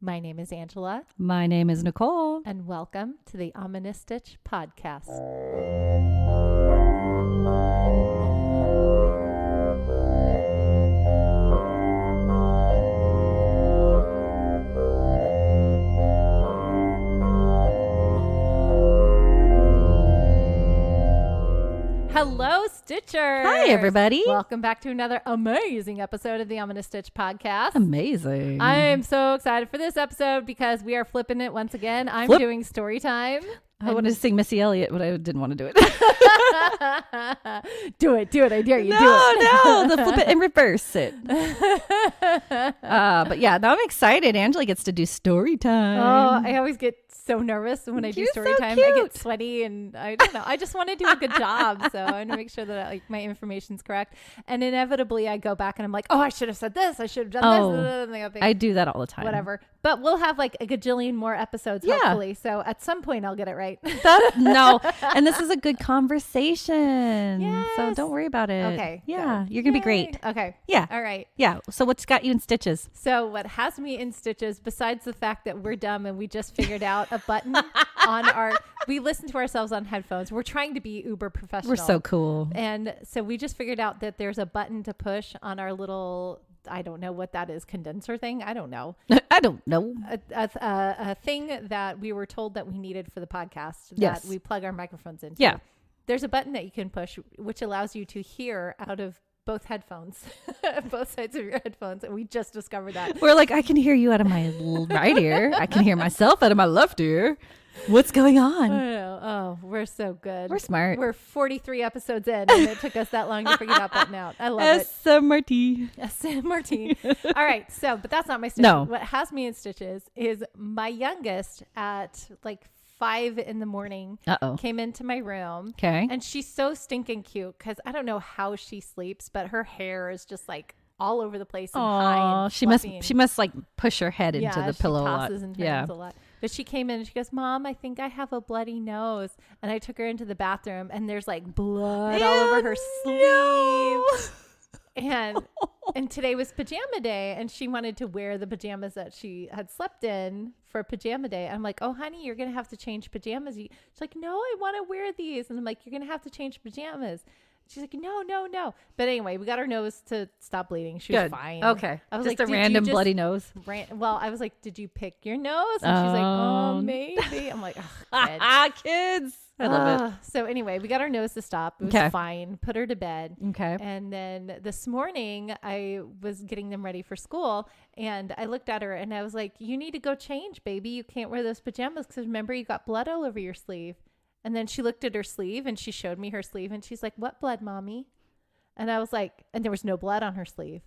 My name is Angela. My name is Nicole. And welcome to the Ominous Stitch podcast. Hello, Stitchers. Hi, everybody. Welcome back to another amazing episode of the Ominous Stitch podcast. Amazing. I am so excited for this episode because we are flipping it once again. I'm doing story time. I wanted to sing Missy Elliott, but I didn't want to do it. Do it. I dare you. No, do it. No, the flip it and reverse it. But yeah, now I'm excited. Angela gets to do story time. Oh, I always get so nervous when I do story time. Cute. I get sweaty and I don't know. I just want to do a good job. So I want to make sure that my information's correct. And inevitably I go back and I'm like, oh, I should have said this. I should have done this. I do that all the time. Whatever. But we'll have like a gajillion more episodes, hopefully. So at some point I'll get it right. No. And this is a good conversation. Yes. So don't worry about it. Okay. Yeah. You're going to be great. Okay. Yeah. All right. Yeah. So what's got you in stitches? So what has me in stitches, besides the fact that we're dumb and we just figured out a button on we listen to ourselves on headphones. We're trying to be uber professional. We're so cool. And so we just figured out that there's a button to push on our little, I don't know what that is, condenser thing. I don't know. I don't know. A thing that we were told that we needed for the podcast Yes. that we plug our microphones into. Yeah. There's a button that you can push, which allows you to hear out of both headphones, both sides of your headphones. And we just discovered that. We're like, I can hear you out of my right ear. I can hear myself out of my left ear. What's going on? Oh, we're so good. We're smart. We're 43 episodes in, and it took us that long to figure that button out. I love it. SMRT. Martine. All right. So, but that's not my stitches. No. What has me in stitches is my youngest at like 5 a.m. came into my room. Okay. And she's so stinking cute because I don't know how she sleeps, but her hair is just like all over the place and high and she fluffy must like push her head into the pillow a lot. Tosses and turns a lot. But she came in and she goes, Mom, I think I have a bloody nose. And I took her into the bathroom and there's like blood all over her sleeve. And today was pajama day and she wanted to wear the pajamas that she had slept in for pajama day. I'm like, oh, honey, you're going to have to change pajamas. She's like, no, I want to wear these. And I'm like, you're going to have to change pajamas. She's like, no. But anyway, we got her nose to stop bleeding. She was fine. Okay. I was just like, a random bloody nose. I was like, did you pick your nose? And she's like, oh, maybe. I'm like, oh, kids. I love it. So anyway, we got her nose to stop. It was fine. Put her to bed. Okay. And then this morning I was getting them ready for school and I looked at her and I was like, you need to go change, baby. You can't wear those pajamas because remember you got blood all over your sleeve. And then she looked at her sleeve and she showed me her sleeve and she's like, what blood, Mommy? And I was like, and there was no blood on her sleeve.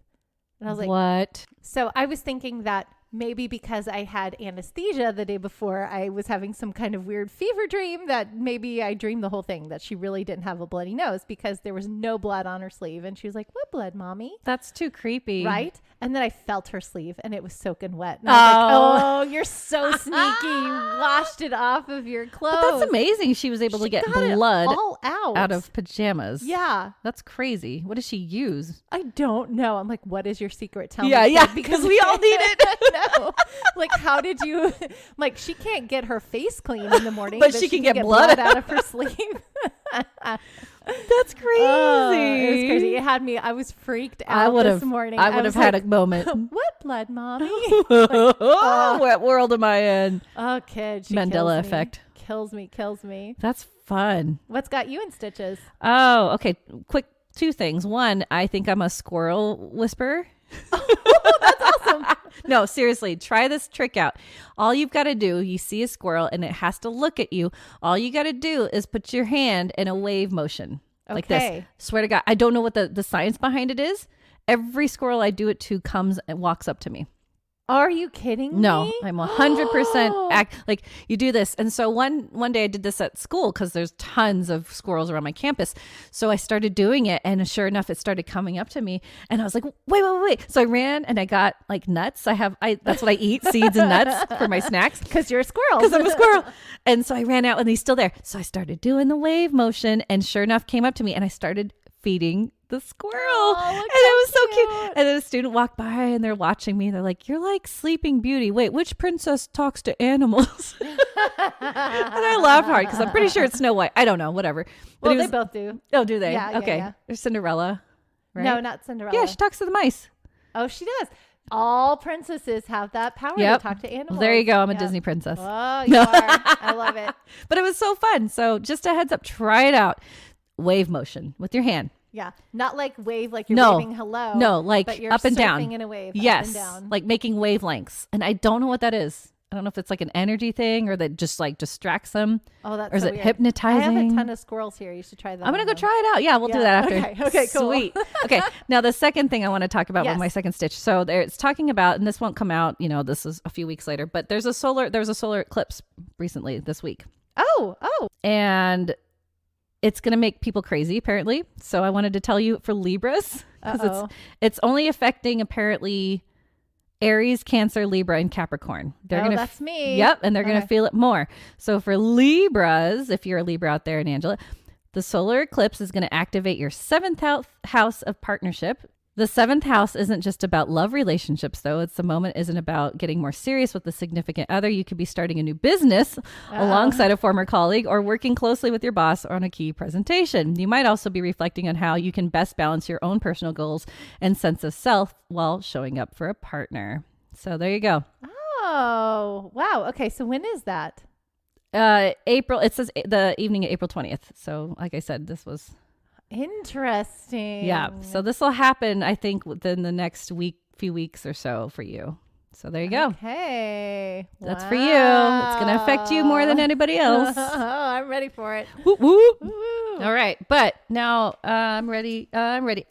And I was like, what? So I was thinking that maybe because I had anesthesia the day before, I was having some kind of weird fever dream that maybe I dreamed the whole thing, that she really didn't have a bloody nose because there was no blood on her sleeve. And she was like, what blood, Mommy? That's too creepy. Right? And then I felt her sleeve and it was soaking wet. And I was like, oh, you're so sneaky. You washed it off of your clothes. But that's amazing. She was able to get blood all out of pajamas. Yeah. That's crazy. What does she use? I don't know. I'm like, what is your secret? Tell me. Yeah. Because we all need it. No. Like, how did you, like, she can't get her face clean in the morning. but she can get blood out of her sleeve. That's crazy. It was crazy. It had me. I was freaked out this morning. I would have had a moment. What blood, Mommy? What world am I in? Oh, kid. Mandela effect. Kills me. That's fun. What's got you in stitches? Oh, okay. Quick 2 things. One, I think I'm a squirrel whisperer. Oh, that's awesome. No, seriously, try this trick out. All you've got to do, you see a squirrel and it has to look at you. All you got to do is put your hand in a wave motion like this. Swear to God, I don't know what the science behind it is. Every squirrel I do it to comes and walks up to me. Are you kidding me? No, I'm 100% like you do this. And so one day I did this at school because there's tons of squirrels around my campus. So I started doing it and sure enough, it started coming up to me and I was like, wait. So I ran and I got like nuts. That's what I eat, seeds and nuts for my snacks. Because you're a squirrel. Because I'm a squirrel. And so I ran out and he's still there. So I started doing the wave motion and sure enough came up to me and I started feeding the squirrel. Oh, And look it was so how cute. And then a student walked by and they're watching me. They're like, you're like Sleeping Beauty. Wait, which princess talks to animals? And I laugh hard because I'm pretty sure it's Snow White. I don't know, whatever. But Well, it they was, both do. oh, do they? Yeah, okay. yeah. There's Cinderella. Right? No, not Cinderella. Yeah, she talks to the mice. Oh, she does. All princesses have that power Yep. to talk to animals. Well, there you go. I'm a Yep. Disney princess. Oh, you are. I love it. But it was so fun. So just a heads up, try it out. Wave motion with your hand. Yeah. Not like wave like you're No. waving hello. No, like but you're up and down. surfing in a wave. Yes. Up and down. Like making wavelengths. And I don't know what that is. I don't know if it's like an energy thing or that just like distracts them. Oh, that's or is so it weird. hypnotizing? I have a ton of squirrels here. You should try them. I'm going to go try it out. Yeah, we'll do that after. Okay, cool. Sweet. Okay. Now the second thing I want to talk about Yes. with my second stitch. So there it's talking about, and this won't come out, this is a few weeks later, but there was a solar eclipse recently this week. Oh. And it's going to make people crazy, apparently. So I wanted to tell you for Libras, because it's only affecting apparently Aries, Cancer, Libra, and Capricorn. That's me. Yep, and they're going to feel it more. So for Libras, if you're a Libra out there, and Angela, the solar eclipse is going to activate your seventh house of partnership. The seventh house isn't just about love relationships, though. It's the moment isn't about getting more serious with a significant other. You could be starting a new business alongside a former colleague or working closely with your boss on a key presentation. You might also be reflecting on how you can best balance your own personal goals and sense of self while showing up for a partner. So there you go. Oh, wow. Okay. So when is that? April. It says the evening of April 20th. So like I said, this was... Interesting. Yeah. So this will happen, I think, within the next few weeks or so for you. So there you go. Okay. That's for you. It's going to affect you more than anybody else. Oh, I'm ready for it. Woo, woo. Woo. All right. But now I'm ready. I'm ready.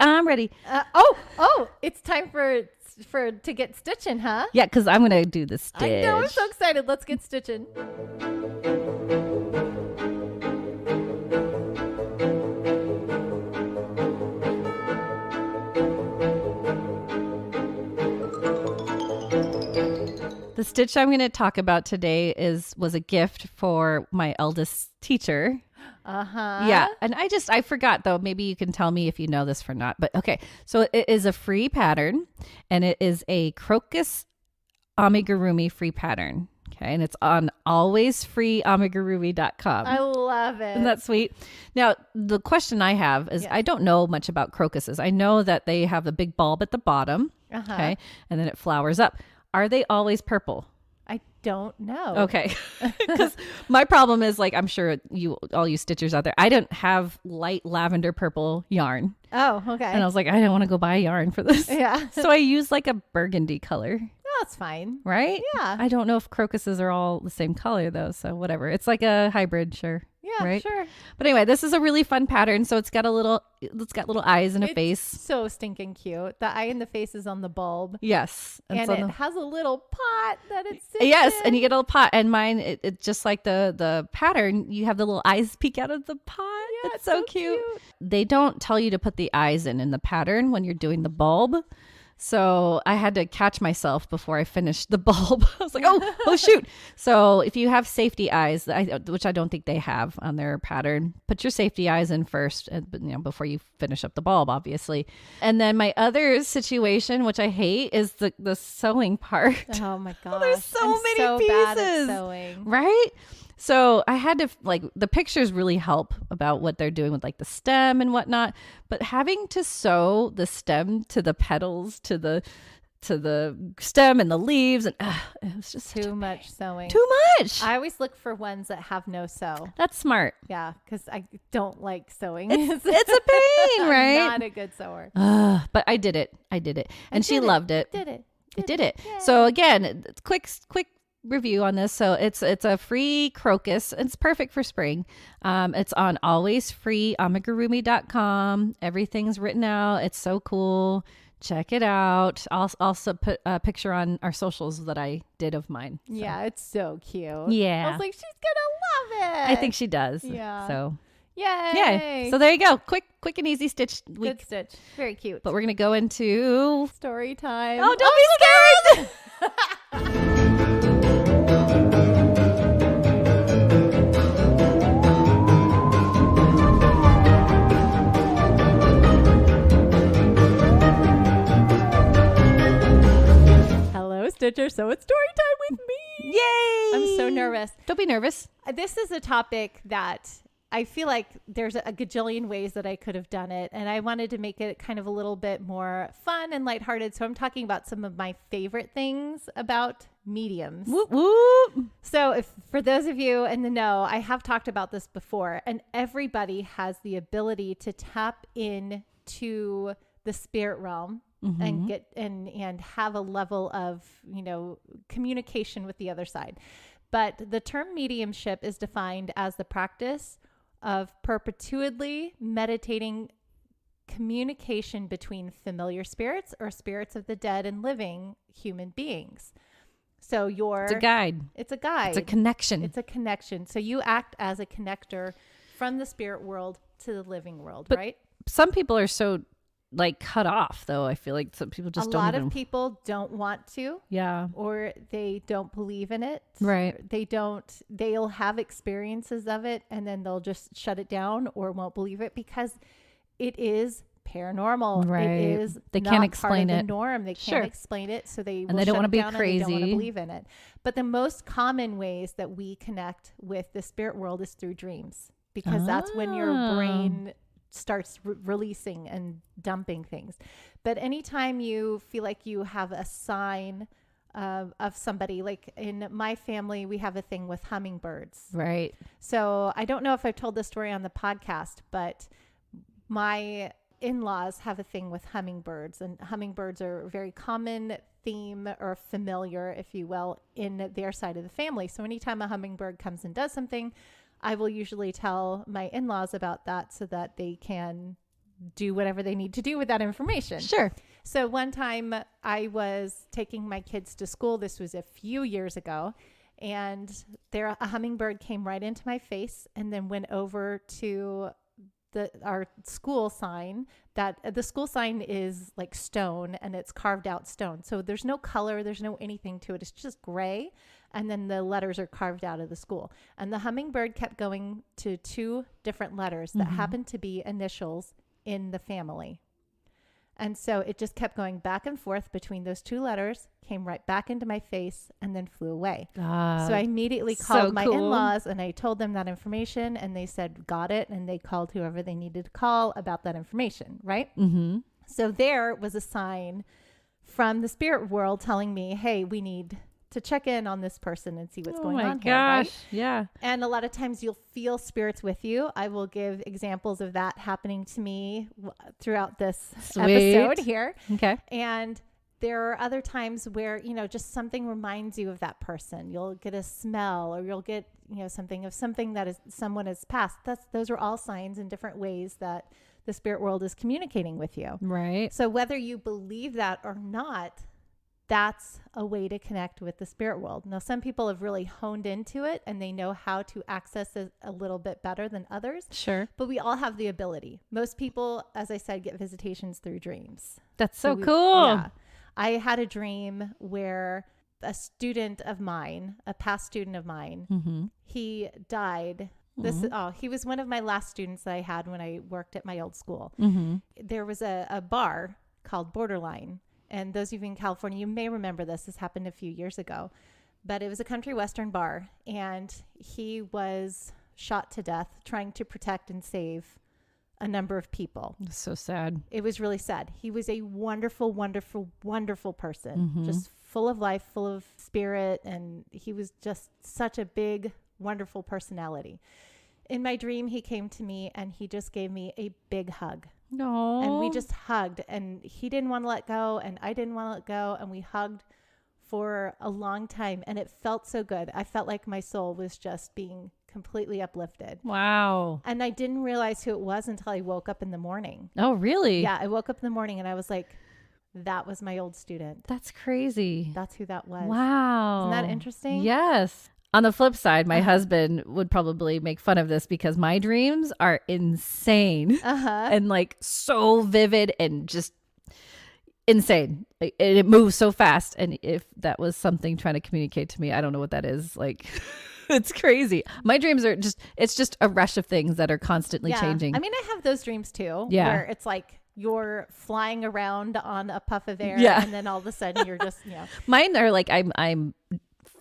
It's time to get stitching, huh? Yeah, because I'm going to do the stitch. I know. I'm so excited. Let's get stitching. The stitch I'm going to talk about today was a gift for my eldest teacher. Uh-huh. Yeah. And I forgot though. Maybe you can tell me if you know this or not. But okay. So it is a free pattern and it is a Crocus Amigurumi free pattern. Okay. And it's on alwaysfreeamigurumi.com. I love it. Isn't that sweet? Now, the question I have is I don't know much about crocuses. I know that they have a big bulb at the bottom. Uh-huh. Okay. And then it flowers up. Are they always purple? I don't know. Okay. Because my problem is like, I'm sure all you stitchers out there, I didn't have light lavender purple yarn. Oh, okay. And I was like, I don't want to go buy yarn for this. Yeah. So I used like a burgundy color. That's fine. Right? Yeah. I don't know if crocuses are all the same color though. So whatever. It's like a hybrid, sure. Yeah, right? sure. But anyway, this is a really fun pattern. So it's got little eyes and a It's face. so stinking cute. The eye and the face is on the bulb. Yes. And so it has a little pot that it sits yes, in. and you get a little pot. And mine, it just like the pattern, you have the little eyes peek out of the pot. Yeah, it's so cute. They don't tell you to put the eyes in the pattern when you're doing the bulb. So I had to catch myself before I finished the bulb. I was like, oh shoot. So if you have safety eyes, which I don't think they have on their pattern, put your safety eyes in first, before you finish up the bulb, obviously. And then my other situation, which I hate, is the sewing part. Oh my gosh. There's so many so pieces. bad at sewing. Right? So I had to the pictures really help about what they're doing with like the stem and whatnot, but having to sew the stem to the petals, to the stem and the leaves, and it was just Too much sewing. Too much. I always look for ones that have no sew. That's smart. Yeah, because I don't like sewing. It's a pain, right? I'm not a good sewer. But I did it. And she loved it. Did it. I did it. Yay. So again, quick review on this. So it's a free crocus. It's perfect for spring. It's on alwaysfreeamigurumi.com. Everything's written out. It's so cool. Check it out. I'll also put a picture on our socials that I did of mine. So. Yeah, it's so cute. Yeah. I was like, she's gonna love it. I think she does. Yeah. So Yay. yeah. So there you go. Quick and easy stitch week. Good stitch. Very cute. But we're gonna go into Story time. Oh, don't be scared. picture. So it's story time with me. Yay! I'm so nervous. Don't be nervous. This is a topic that I feel like there's a gajillion ways that I could have done it. And I wanted to make it kind of a little bit more fun and lighthearted. So I'm talking about some of my favorite things about mediums. Whoop, whoop. So if for those of you in the know, I have talked about this before, and everybody has the ability to tap into the spirit realm and get and have a level of, communication with the other side. But the term mediumship is defined as the practice of perpetually meditating communication between familiar spirits or spirits of the dead and living human beings. So it's a guide. It's a guide. It's a connection. It's a connection. So you act as a connector from the spirit world to the living world, but right? Some people are so cut off, though. I feel like some people just a don't. A lot of people don't want to. Yeah. Or they don't believe in it. Right. They'll have experiences of it and then they'll just shut it down or won't believe it because it is paranormal. Right. It is they not can't explain part of it. The norm. They can't explain it. So they don't want to be crazy. They don't want to believe in it. But the most common ways that we connect with the spirit world is through dreams, because that's when your brain starts releasing and dumping things. But anytime you feel like you have a sign of somebody, like in my family, we have a thing with hummingbirds. Right. So I don't know if I've told this story on the podcast, but my in-laws have a thing with hummingbirds, and hummingbirds are a very common theme or familiar, if you will, in their side of the family. So anytime a hummingbird comes and does something, I will usually tell my in-laws about that so that they can do whatever they need to do with that information. Sure. So one time I was taking my kids to school. This was a few years ago. And a hummingbird came right into my face and then went over to our school sign. That the school sign is like stone, and it's carved out stone. So there's no color, there's no anything to it. It's just gray. And then the letters are carved out of the school. And the hummingbird kept going to two different letters that happened to be initials in the family. And so it just kept going back and forth between those two letters, came right back into my face, and then flew away. So I immediately called my in-laws and I told them that information, and they said, got it. And they called whoever they needed to call about that information, right? Mm-hmm. So there was a sign from the spirit world telling me, hey, we need to check in on this person and see what's going on here. Right? Yeah. And a lot of times you'll feel spirits with you. I will give examples of that happening to me throughout this episode here. Okay. And there are other times where, just something reminds you of that person. You'll get a smell, or you'll get, something that someone has passed. Those are all signs in different ways that the spirit world is communicating with you. Right. So whether you believe that or not, that's a way to connect with the spirit world. Now, some people have really honed into it and they know how to access it a little bit better than others. Sure. But we all have the ability. Most people, as I said, get visitations through dreams. That's so cool. Yeah. I had a dream where a student of mine, a past student of mine, he died. He was one of my last students that I had when I worked at my old school. There was a bar called Borderline. And those of you in California, you may remember this. This happened a few years ago. But it was a country western bar. And he was shot to death trying to protect and save a number of people. That's so sad. It was really sad. He was a wonderful, wonderful, wonderful person. Just full of life, full of spirit. And he was just such a big, wonderful personality. In my dream, he came to me and he just gave me a big hug. No. And we just hugged, and he didn't want to let go and I didn't want to let go. And we hugged for a long time, and it felt so good. I felt like my soul was just being completely uplifted. Wow. And I didn't realize who it was until I woke up in the morning. Oh, really? Yeah. I woke up in the morning and I was like, that was my old student. That's crazy. That's who that was. Wow. Isn't that interesting? Yes. On the flip side, my husband would probably make fun of this because my dreams are insane and so vivid and just insane. It moves so fast. And if that was something trying to communicate to me, I don't know what that is. It's crazy. My dreams are it's just a rush of things that are constantly changing. I mean, I have those dreams too. Yeah. Where it's like you're flying around on a puff of air, Yeah. and then all of a sudden you're just, Mine are like I'm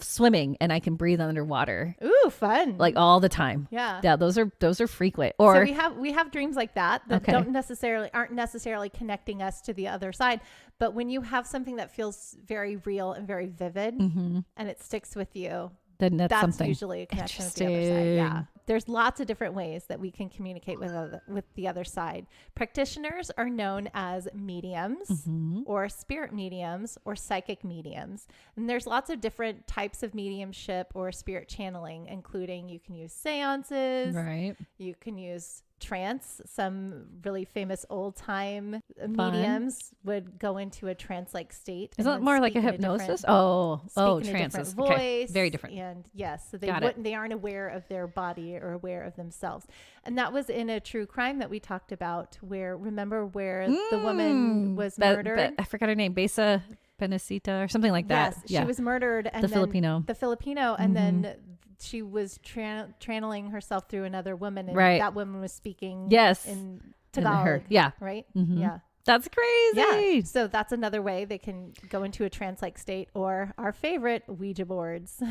swimming and I can breathe underwater ooh, fun. like all the time. Yeah. Yeah, those are frequent. So Or we have dreams like that Okay. aren't necessarily connecting us to the other side. But when you have something that feels very real and very vivid, and it sticks with you, then that's something. usually a connection with the other side. Yeah. There's lots of different ways that we can communicate with the other side. Practitioners are known as mediums or spirit mediums or psychic mediums. And there's lots of different types of mediumship or spirit channeling, including you can use seances, Right. you can use trance. Some really famous old time mediums would go into a trance like state. Is and that then more like a speak in hypnosis? speak in a Trances. different Okay. voice. Very different. And yes, so Got it. they aren't aware of their body or aware of themselves. And that was in a true crime that we talked about, where the woman was murdered. I forgot her name. Besa Benecita or something like that. Yes, she was murdered. And The Filipino. The Filipino. And then she was channeling herself through another woman. And Right. that woman was speaking Yes. in Tagalog. Her. Yeah. Right? Mhm. Yeah. That's crazy. Yeah. So that's another way they can go into a trance-like state, or our favorite, Ouija boards.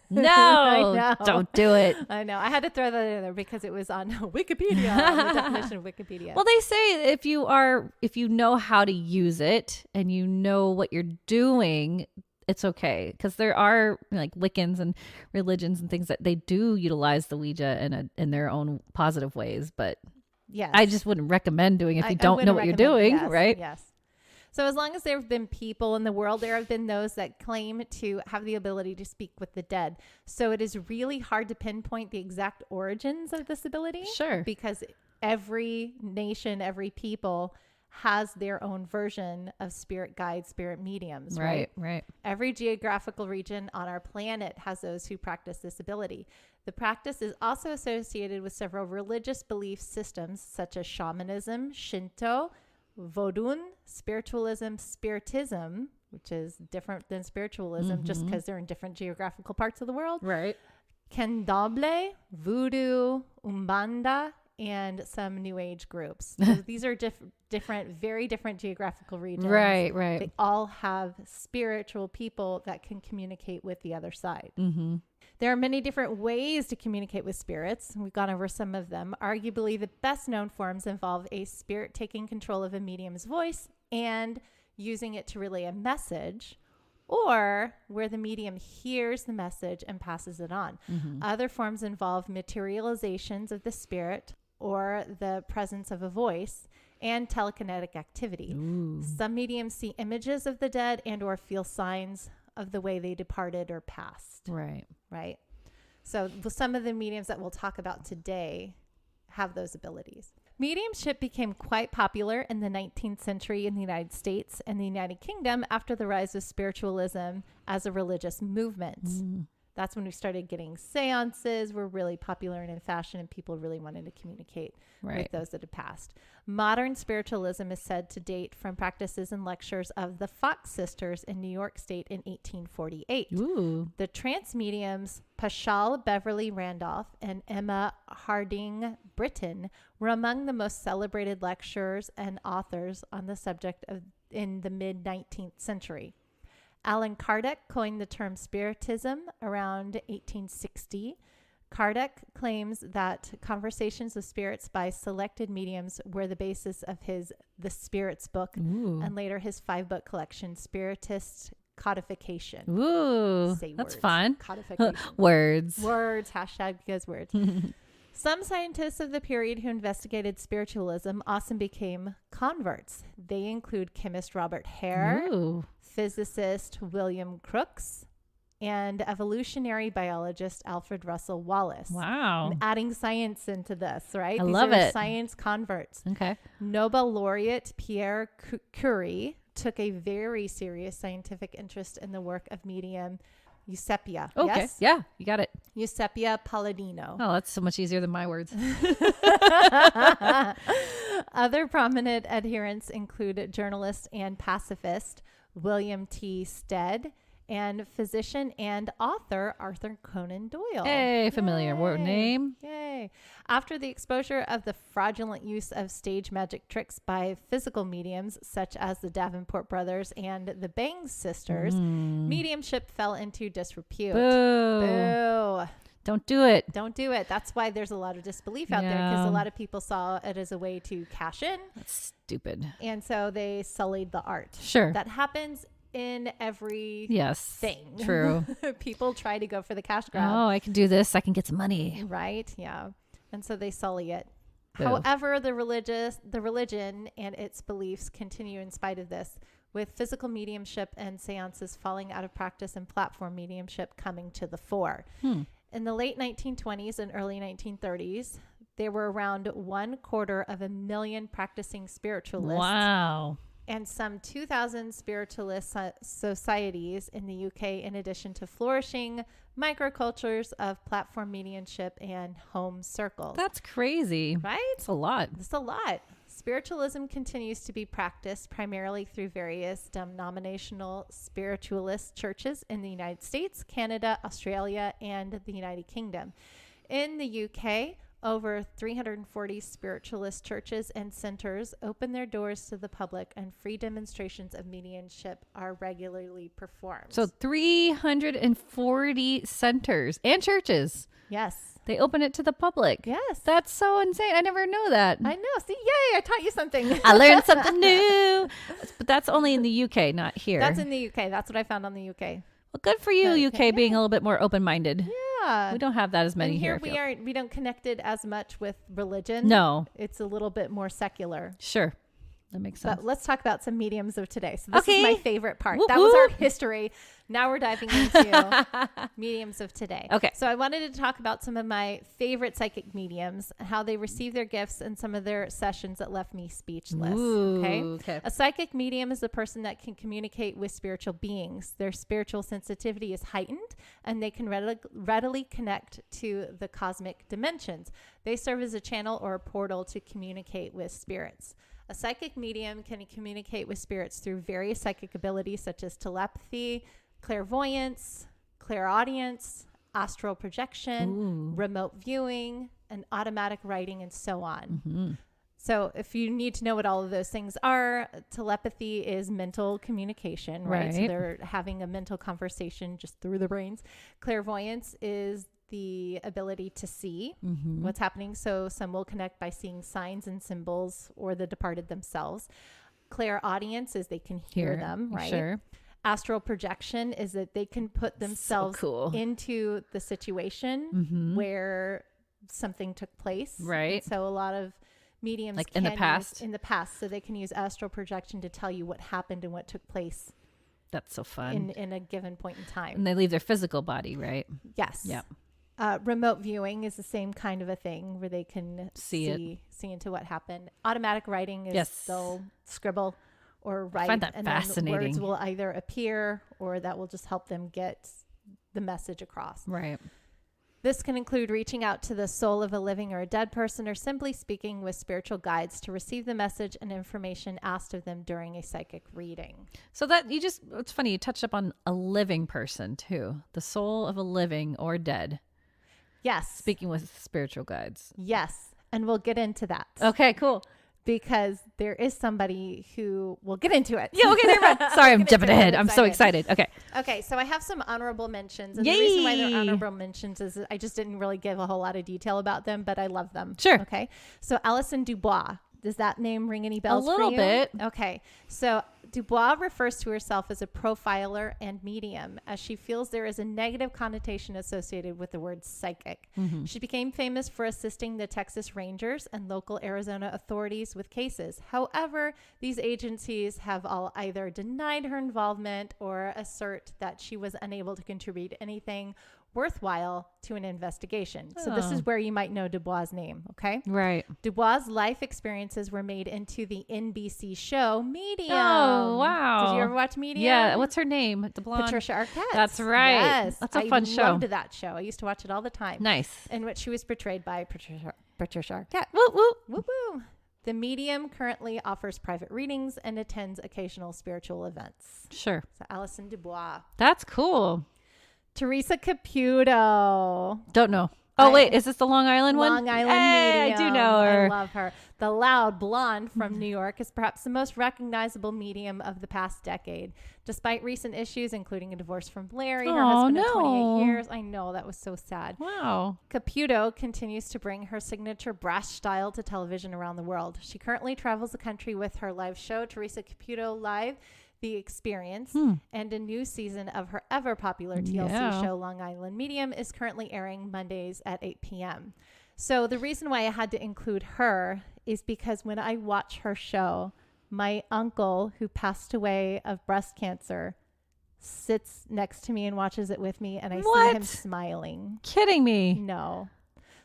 No, I know. don't do it. I know. I had to throw that in there because it was on Wikipedia, on the definition of Wikipedia. Well, they say if you know how to use it and you know what you're doing, it's okay. Because there are like Wiccans and religions and things that they do utilize the Ouija in their own positive ways. But yes. I just wouldn't recommend doing if I you don't know wouldn't what you're recommend- doing, yes, right? Yes. So as long as there have been people in the world, there have been those that claim to have the ability to speak with the dead. So it is really hard to pinpoint the exact origins of this ability. Sure. Because every nation, every people has their own version of spirit guides, spirit mediums, right? Right. Every geographical region on our planet has those who practice this ability. The practice is also associated with several religious belief systems such as shamanism, Shinto, Vodun, spiritualism, spiritism, which is different than spiritualism just because they're in different geographical parts of the world. Right. Candomblé, Voodoo, Umbanda, and some New Age groups. So these are different, very different geographical regions. Right. They all have spiritual people that can communicate with the other side. Mm-hmm. There are many different ways to communicate with spirits. We've gone over some of them. Arguably, the best known forms involve a spirit taking control of a medium's voice and using it to relay a message, or where the medium hears the message and passes it on. Other forms involve materializations of the spirit or the presence of a voice and telekinetic activity. Ooh. Some mediums see images of the dead and or feel signs of the way they departed or passed. Right. So some of the mediums that we'll talk about today have those abilities. Mediumship became quite popular in the 19th century in the United States and the United Kingdom after the rise of spiritualism as a religious movement. That's when we started getting seances were really popular and in fashion, and people really wanted to communicate with those that had passed. Modern spiritualism is said to date from practices and lectures of the Fox sisters in New York State in 1848. Ooh. The trance mediums Paschal Beverly Randolph and Emma Harding Britton were among the most celebrated lecturers and authors on the subject in the mid-19th century. Allan Kardec coined the term spiritism around 1860. Kardec claims that conversations with spirits by selected mediums were the basis of his The Spirits book and later his 5-book collection, Spiritist Codification. Ooh, Say that's words. fun. Codification. Words. Hashtag because words. Some scientists of the period who investigated spiritualism also became converts. They include chemist Robert Hare, Ooh. physicist William Crookes, and evolutionary biologist Alfred Russel Wallace. Wow. And adding science into this, right? I These love are it. Science converts. Okay. Nobel laureate Pierre Curie took a very serious scientific interest in the work of medium Eusebia. Okay. Yes? Yeah, you got it. Eusebia Palladino. Oh, that's so much easier than my words. Other prominent adherents include journalist and pacifist William T. Stead and physician and author Arthur Conan Doyle. Hey, familiar word name. Yay. After the exposure of the fraudulent use of stage magic tricks by physical mediums such as the Davenport brothers and the Bangs sisters, mediumship fell into disrepute. Boo. Boo. Don't do it. Don't do it. That's why there's a lot of disbelief out there, because a lot of people saw it as a way to cash in. That's stupid. And so they sullied the art. Sure. That happens in every thing. True. People try to go for the cash grab. Oh, I can do this. I can get some money. Right. Yeah. And so they sully it. Boo. However, the religion and its beliefs continue in spite of this, with physical mediumship and seances falling out of practice and platform mediumship coming to the fore. In the late 1920s and early 1930s, there were around 250,000 practicing spiritualists. Wow. And some 2,000 spiritualist societies in the UK, in addition to flourishing microcultures of platform mediumship and home circles. That's crazy. Right? It's a lot. It's a lot. Spiritualism continues to be practiced primarily through various denominational spiritualist churches in the United States, Canada, Australia, and the United Kingdom. In the UK, over 340 spiritualist churches and centers open their doors to the public, and free demonstrations of mediumship are regularly performed. So 340 centers and churches. Yes. They open it to the public. Yes. That's so insane. I never knew that. I know. See, yay, I taught you something. I learned something new. But that's only in the UK, not here. That's in the UK. That's what I found on the UK. Well, good for you, Okay. UK, being a little bit more open-minded. Yeah. We don't have that as many And here. we don't connect it as much with religion. No. It's a little bit more secular. Sure. That makes sense. But let's talk about some mediums of today. So this is my favorite part. Whoop, that was our whoop. history. Now we're diving into mediums of today. Okay. So I wanted to talk about some of my favorite psychic mediums, how they receive their gifts, and some of their sessions that left me speechless. Okay. A psychic medium is a person that can communicate with spiritual beings. Their spiritual sensitivity is heightened, and they can readily connect to the cosmic dimensions. They serve as a channel or a portal to communicate with spirits. A psychic medium can communicate with spirits through various psychic abilities such as telepathy, clairvoyance, clairaudience, astral projection, remote viewing, and automatic writing, and so on. So if you need to know what all of those things are, telepathy is mental communication, right? So they're having a mental conversation just through the brains. Clairvoyance is the ability to see what's happening. So some will connect by seeing signs and symbols, or the departed themselves. Clairaudience is they can hear them, right? Sure. Astral projection is that they can put themselves into the situation where something took place. Right. And so a lot of mediums like in the past. In the past. So they can use astral projection to tell you what happened and what took place. That's so fun. In a given point in time. And they leave their physical body, right? Yes. Yeah. Remote viewing is the same kind of a thing where they can see into what happened. Automatic writing is they'll scribble or write. I find that and fascinating. then words will either appear, or that will just help them get the message across. Right. This can include reaching out to the soul of a living or a dead person, or simply speaking with spiritual guides to receive the message and information asked of them during a psychic reading. So that it's funny, you touched up on a living person too. The soul of a living or dead. Yes. Speaking with spiritual guides. Yes. And we'll get into that. Okay, cool. Because there is somebody who will get into it. Yeah, okay, never mind. Sorry, I'm jumping ahead. I'm so excited. Okay. Okay, so I have some honorable mentions. And the reason why they're honorable mentions is I just didn't really give a whole lot of detail about them, but I love them. Sure. Okay. So Alison Dubois. Does that name ring any bells for you? A little bit. Okay. So Dubois refers to herself as a profiler and medium, as she feels there is a negative connotation associated with the word psychic. She became famous for assisting the Texas Rangers and local Arizona authorities with cases. However, these agencies have all either denied her involvement or assert that she was unable to contribute anything worthwhile to an investigation. So this is where you might know Dubois' name, okay? Right. Dubois' life experiences were made into the NBC show Medium. Oh, wow. Did you ever watch Medium? Yeah. What's her name? The blonde. Patricia Arquette. That's right. Yes. That's a fun show. I loved that show. I used to watch it all the time. Nice. In which she was portrayed by Patricia Arquette. Woo woo. Woo woo. The medium currently offers private readings and attends occasional spiritual events. Sure. So Alison Dubois. That's cool. Teresa Caputo. Don't know. Oh, wait. Is this the Long Island one? Long Island Hey, medium. I do know her. I love her. The loud blonde from New York is perhaps the most recognizable medium of the past decade. Despite recent issues, including a divorce from Larry, her husband of 28 years. I know, that was so sad. Wow. Caputo continues to bring her signature brash style to television around the world. She currently travels the country with her live show, Teresa Caputo Live, The Experience, and a new season of her ever popular TLC show, Long Island Medium, is currently airing Mondays at 8 p.m. So the reason why I had to include her is because when I watch her show, my uncle, who passed away of breast cancer, sits next to me and watches it with me, and I see him smiling. Kidding me. No.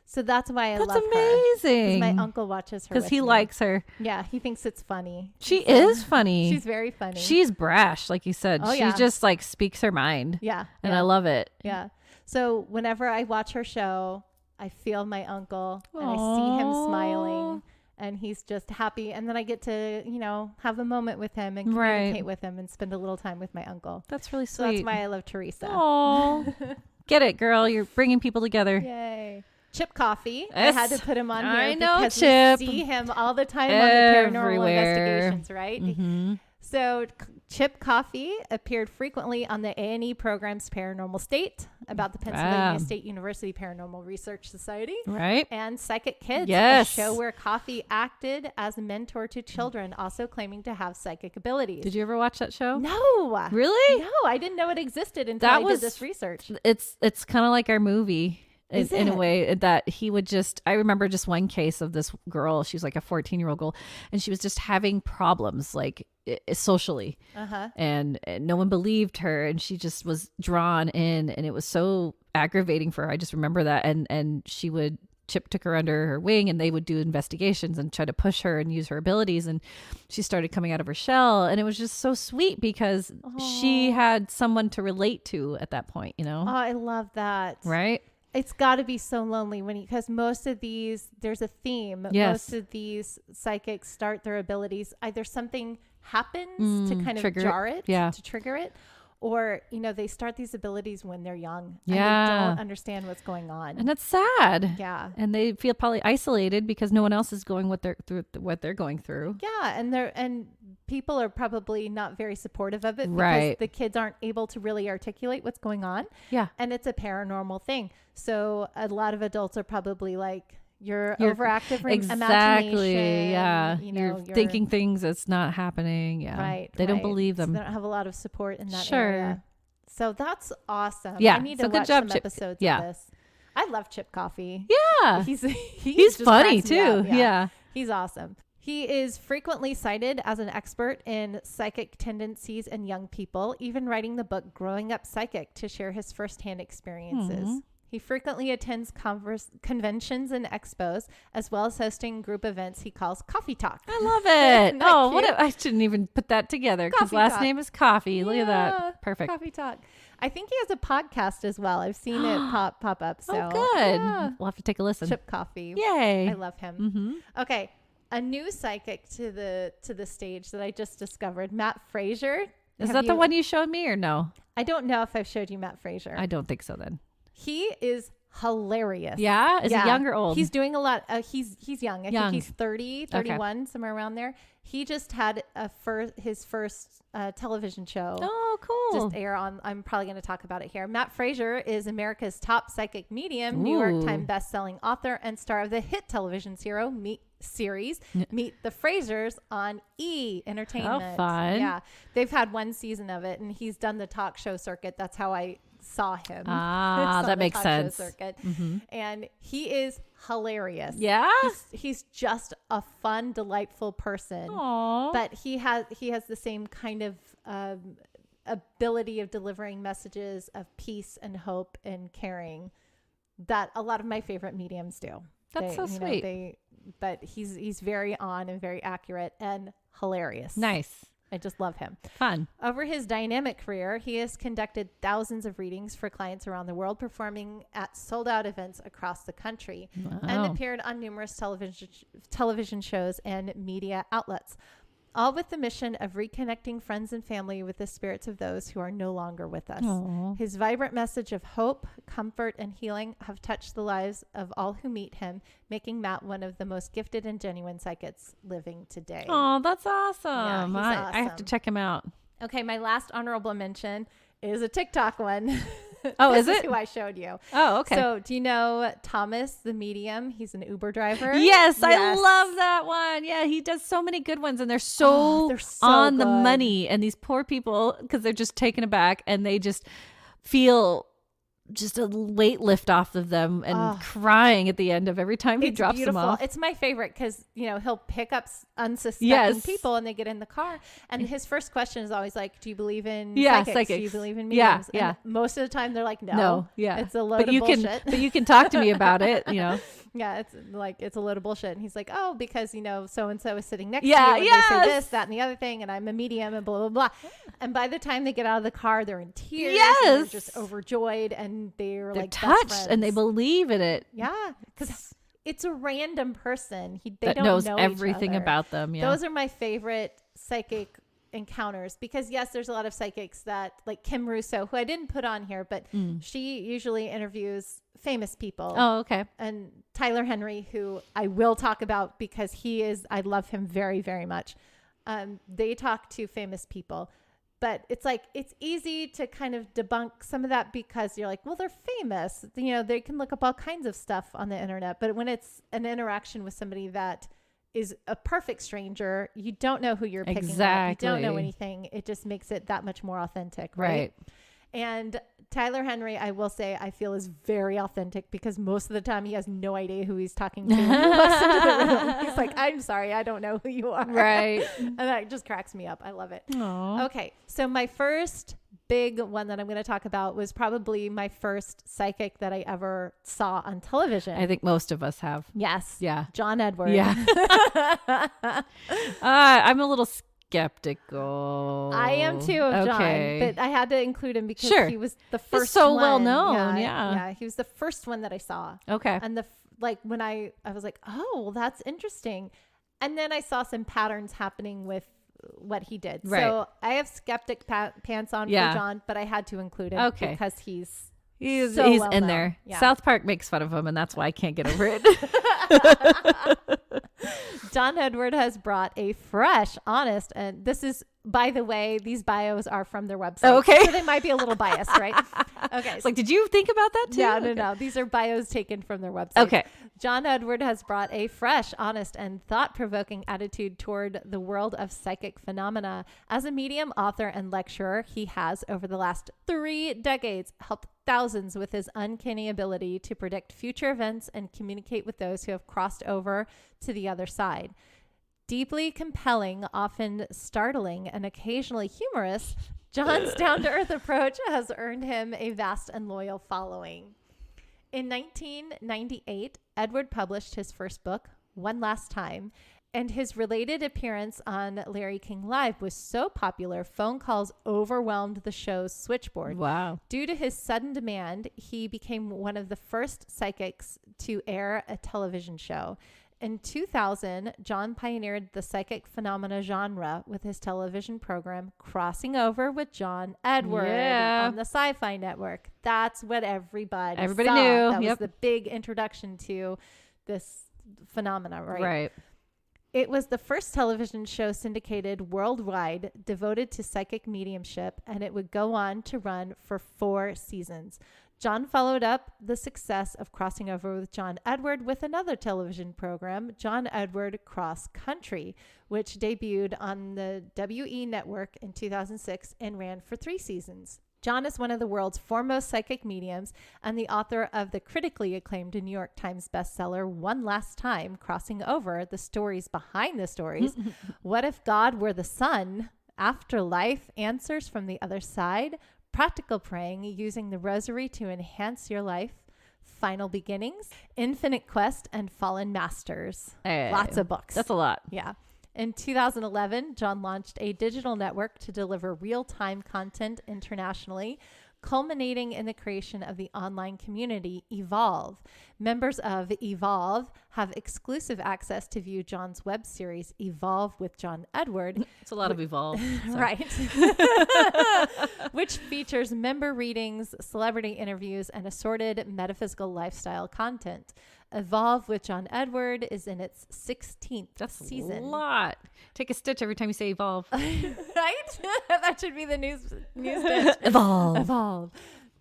So that's why I That's love her. amazing. Because my uncle watches her Because he me. likes her. Yeah, he thinks it's funny. She is funny. She's very funny. She's brash, like you said. Oh, she yeah. just like speaks her mind. Yeah. And I love it. Yeah. So whenever I watch her show, I feel my uncle and I see him smiling and he's just happy. And then I get to, have a moment with him and communicate with him and spend a little time with my uncle. That's really So sweet. that's why I love Teresa. Oh, get it, girl. You're bringing people together. Yay. Chip Coffee. Yes. I had to put him on here I know because Chip. we see him all the time on the paranormal Everywhere. investigations, right? Mm-hmm. So Chip Coffee appeared frequently on the A&E program's Paranormal State, about the Pennsylvania State University Paranormal Research Society, Right. and Psychic Kids, Yes. a show where Coffee acted as a mentor to children, also claiming to have psychic abilities. Did you ever watch that show? No. Really? No, I didn't know it existed until I did this research. It's kind of like our movie. In a it? way that he would I remember just one case of this girl. She was like a 14-year-old girl and she was just having problems like socially and no one believed her and she just was drawn in and it was so aggravating for her. I just remember that. And Chip took her under her wing and they would do investigations and try to push her and use her abilities. And she started coming out of her shell. And it was just so sweet because she had someone to relate to at that point, Oh, I love that. Right? It's got to be so lonely because most of these, there's a theme. Yes. Most of these psychics start their abilities. Either something happens to kind of trigger jar it, Yeah. to trigger it, or, they start these abilities when they're young. Yeah. And they don't understand what's going on. And it's sad. Yeah. And they feel probably isolated because no one else is going what they're going through. Yeah. And people are probably not very supportive of it because Right. the kids aren't able to really articulate what's going on. Yeah. And it's a paranormal thing. So a lot of adults are probably like, you're overactive Exactly. imagination. Yeah. You're you're thinking things that's not happening. Yeah. Right. They don't believe them. So they don't have a lot of support in that Sure. area. So that's awesome. Yeah. I need So to good watch job, some Chip. episodes Yeah. of this. I love Chip Coffee. Yeah. He's He's funny too. Yeah. He's awesome. He is frequently cited as an expert in psychic tendencies in young people, even writing the book Growing Up Psychic to share his firsthand experiences. He frequently attends conventions and expos, as well as hosting group events he calls Coffee Talk. I love it. Isn't that cute? I shouldn't even put that together because Coffee last Talk. name is Coffee. Look at Yeah, that. Perfect. Coffee Talk. I think he has a podcast as well. I've seen it pop up. So good. yeah. We'll have to take a listen. Chip Coffee. Yay. I love him. Okay. A new psychic to the stage that I just discovered, Matt Frazier. Is that the one you showed me or no? I don't know if I've showed you Matt Frazier. I don't think so then. He is hilarious. Yeah? Is he young or old? He's doing a lot. He's young. I Young. think he's 30, 31, somewhere around there. He just had his first television show. Oh, cool. Just air on. I'm probably going to talk about it here. Matt Frazier is America's top psychic medium, New York Times bestselling author, and star of the hit television series Meet the Frasers on E! Entertainment. How fun. Yeah. They've had one season of it, and he's done the talk show circuit. That's how I saw him. Ah, on that the makes talk show sense. circuit. And he is hilarious. Yeah? He's just a fun, delightful person. Aww. But he has the same kind of ability of delivering messages of peace and hope and caring that a lot of my favorite mediums do. That's so sweet. But he's very on and very accurate and hilarious. Nice. I just love him. Fun. Over his dynamic career, he has conducted thousands of readings for clients around the world, performing at sold-out events across the country, and appeared on numerous television shows and media outlets, all with the mission of reconnecting friends and family with the spirits of those who are no longer with us. Aww. His vibrant message of hope, comfort, and healing have touched the lives of all who meet him, making Matt one of the most gifted and genuine psychics living today. Oh, that's awesome. Yeah, he's I have to awesome. check him out. Okay, my last honorable mention is a TikTok one. Oh, This is it? who I showed you. Oh, okay. So do you know Thomas, the medium? He's an Uber driver. Yes, I love that one. Yeah, he does so many good ones, and they're so on the good. money. And these poor people, because they're just taken aback, and they just feel just a weight lift off of them and crying at the end of every time he drops them off. It's my favorite because, he'll pick up unsuspecting people and they get in the car. And his first question is always like, do you believe in psychics? Do you believe in mediums? Yeah. And most of the time they're like, no. Yeah. It's a load of bullshit. But you can talk to me about it, Yeah, it's a load of bullshit. And he's like, oh, because, so-and-so is sitting next to Yeah, you and yes. they say this, that, and the other thing, and I'm a medium and blah, blah, blah. And by the time they get out of the car, they're in tears. Yes. And they're just overjoyed and they're like touched and they believe in it. Yeah, because it's a random person. They that don't knows know everything each other. about them. Yeah. Those are my favorite psychic encounters because yes, there's a lot of psychics that like Kim Russo, who I didn't put on here, but she usually interviews famous people. Oh, okay. And Tyler Henry, who I will talk about because I love him very, very much. They talk to famous people, but it's like, it's easy to kind of debunk some of that because you're like, well, they're famous. They can look up all kinds of stuff on the internet, but when it's an interaction with somebody that is a perfect stranger, you don't know who you're picking up. You don't know anything. It just makes it that much more authentic. Right. And Tyler Henry, I will say, I feel is very authentic because most of the time he has no idea who he's talking to. He walks into the room. He's like, I'm sorry, I don't know who you are. Right. And that just cracks me up. I love it. Aww. Okay. So my first big one that I'm going to talk about was probably my first psychic that I ever saw on television. I think most of us have. Yes. Yeah. John Edward. Yeah. I'm a little skeptical. I am too of Okay. John, but I had to include him because he was the first. He's so one. well known. Yeah. He was the first one that I saw. Okay. And when I was like, oh, well, that's interesting. And then I saw some patterns happening with what he did. Right. So I have skeptic pants on for John, but I had to include him because he's so he's well in known. there. Yeah. South Park makes fun of him, and that's why I can't get over it. John Edward has brought a fresh, honest, and this is, by the way, these bios are from their website. Okay. So they might be a little biased, right? Okay. It's like, did you think about that too? Yeah, Okay. no. These are bios taken from their website. Okay. John Edward has brought a fresh, honest, and thought-provoking attitude toward the world of psychic phenomena. As a medium, author, and lecturer, he has, over the last 3 decades, helped thousands with his uncanny ability to predict future events and communicate with those who have crossed over to the other side. Deeply compelling, often startling, and occasionally humorous, John's down-to-earth approach has earned him a vast and loyal following. In 1998, Edward published his first book, One Last Time, and his related appearance on Larry King Live was so popular, phone calls overwhelmed the show's switchboard. Wow. Due to his sudden demand, he became one of the first psychics to air a television show. In 2000, John pioneered the psychic phenomena genre with his television program Crossing Over with John Edward on the Sci-Fi Network. That's what everybody saw. knew. That was the big introduction to this phenomena, right? Right. It was the first television show syndicated worldwide devoted to psychic mediumship, and it would go on to run for 4 seasons. John followed up the success of Crossing Over with John Edward with another television program, John Edward Cross Country, which debuted on the WE network in 2006 and ran for 3 seasons. John is one of the world's foremost psychic mediums and the author of the critically acclaimed New York Times bestseller, One Last Time, Crossing Over, the stories behind the stories. What if God were the sun? Afterlife, answers from the other side, practical praying, using the rosary to enhance your life, final beginnings, infinite quest, and fallen masters. Hey, Lots of books. That's a lot. Yeah. In 2011, John launched a digital network to deliver real-time content internationally, culminating in the creation of the online community Evolve. Members of Evolve have exclusive access to view John's web series Evolve with John Edward. It's a lot of Evolve. Right. Which features member readings, celebrity interviews, and assorted metaphysical lifestyle content. Evolve with John Edward is in its 16th season. A lot. Take a stitch every time you say Evolve. Right? That should be the news stitch. Evolve.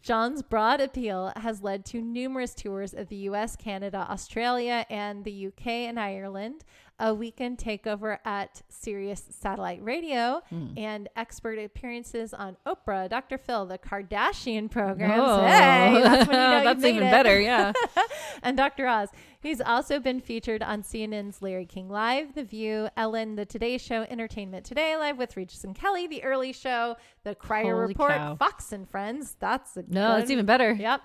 John's broad appeal has led to numerous tours of the US, Canada, Australia, and the UK and Ireland, a weekend takeover at Sirius Satellite Radio, and expert appearances on Oprah, Dr. Phil, the Kardashian programs. Oh. Hey, that's when you know that's you even made it. better, yeah. And Dr. Oz. He's also been featured on CNN's Larry King Live, The View, Ellen, The Today Show, Entertainment Today Live with Regis and Kelly, The Early Show, The Crier Holy Report, cow. Fox and Friends. That's a That's even better. Yep.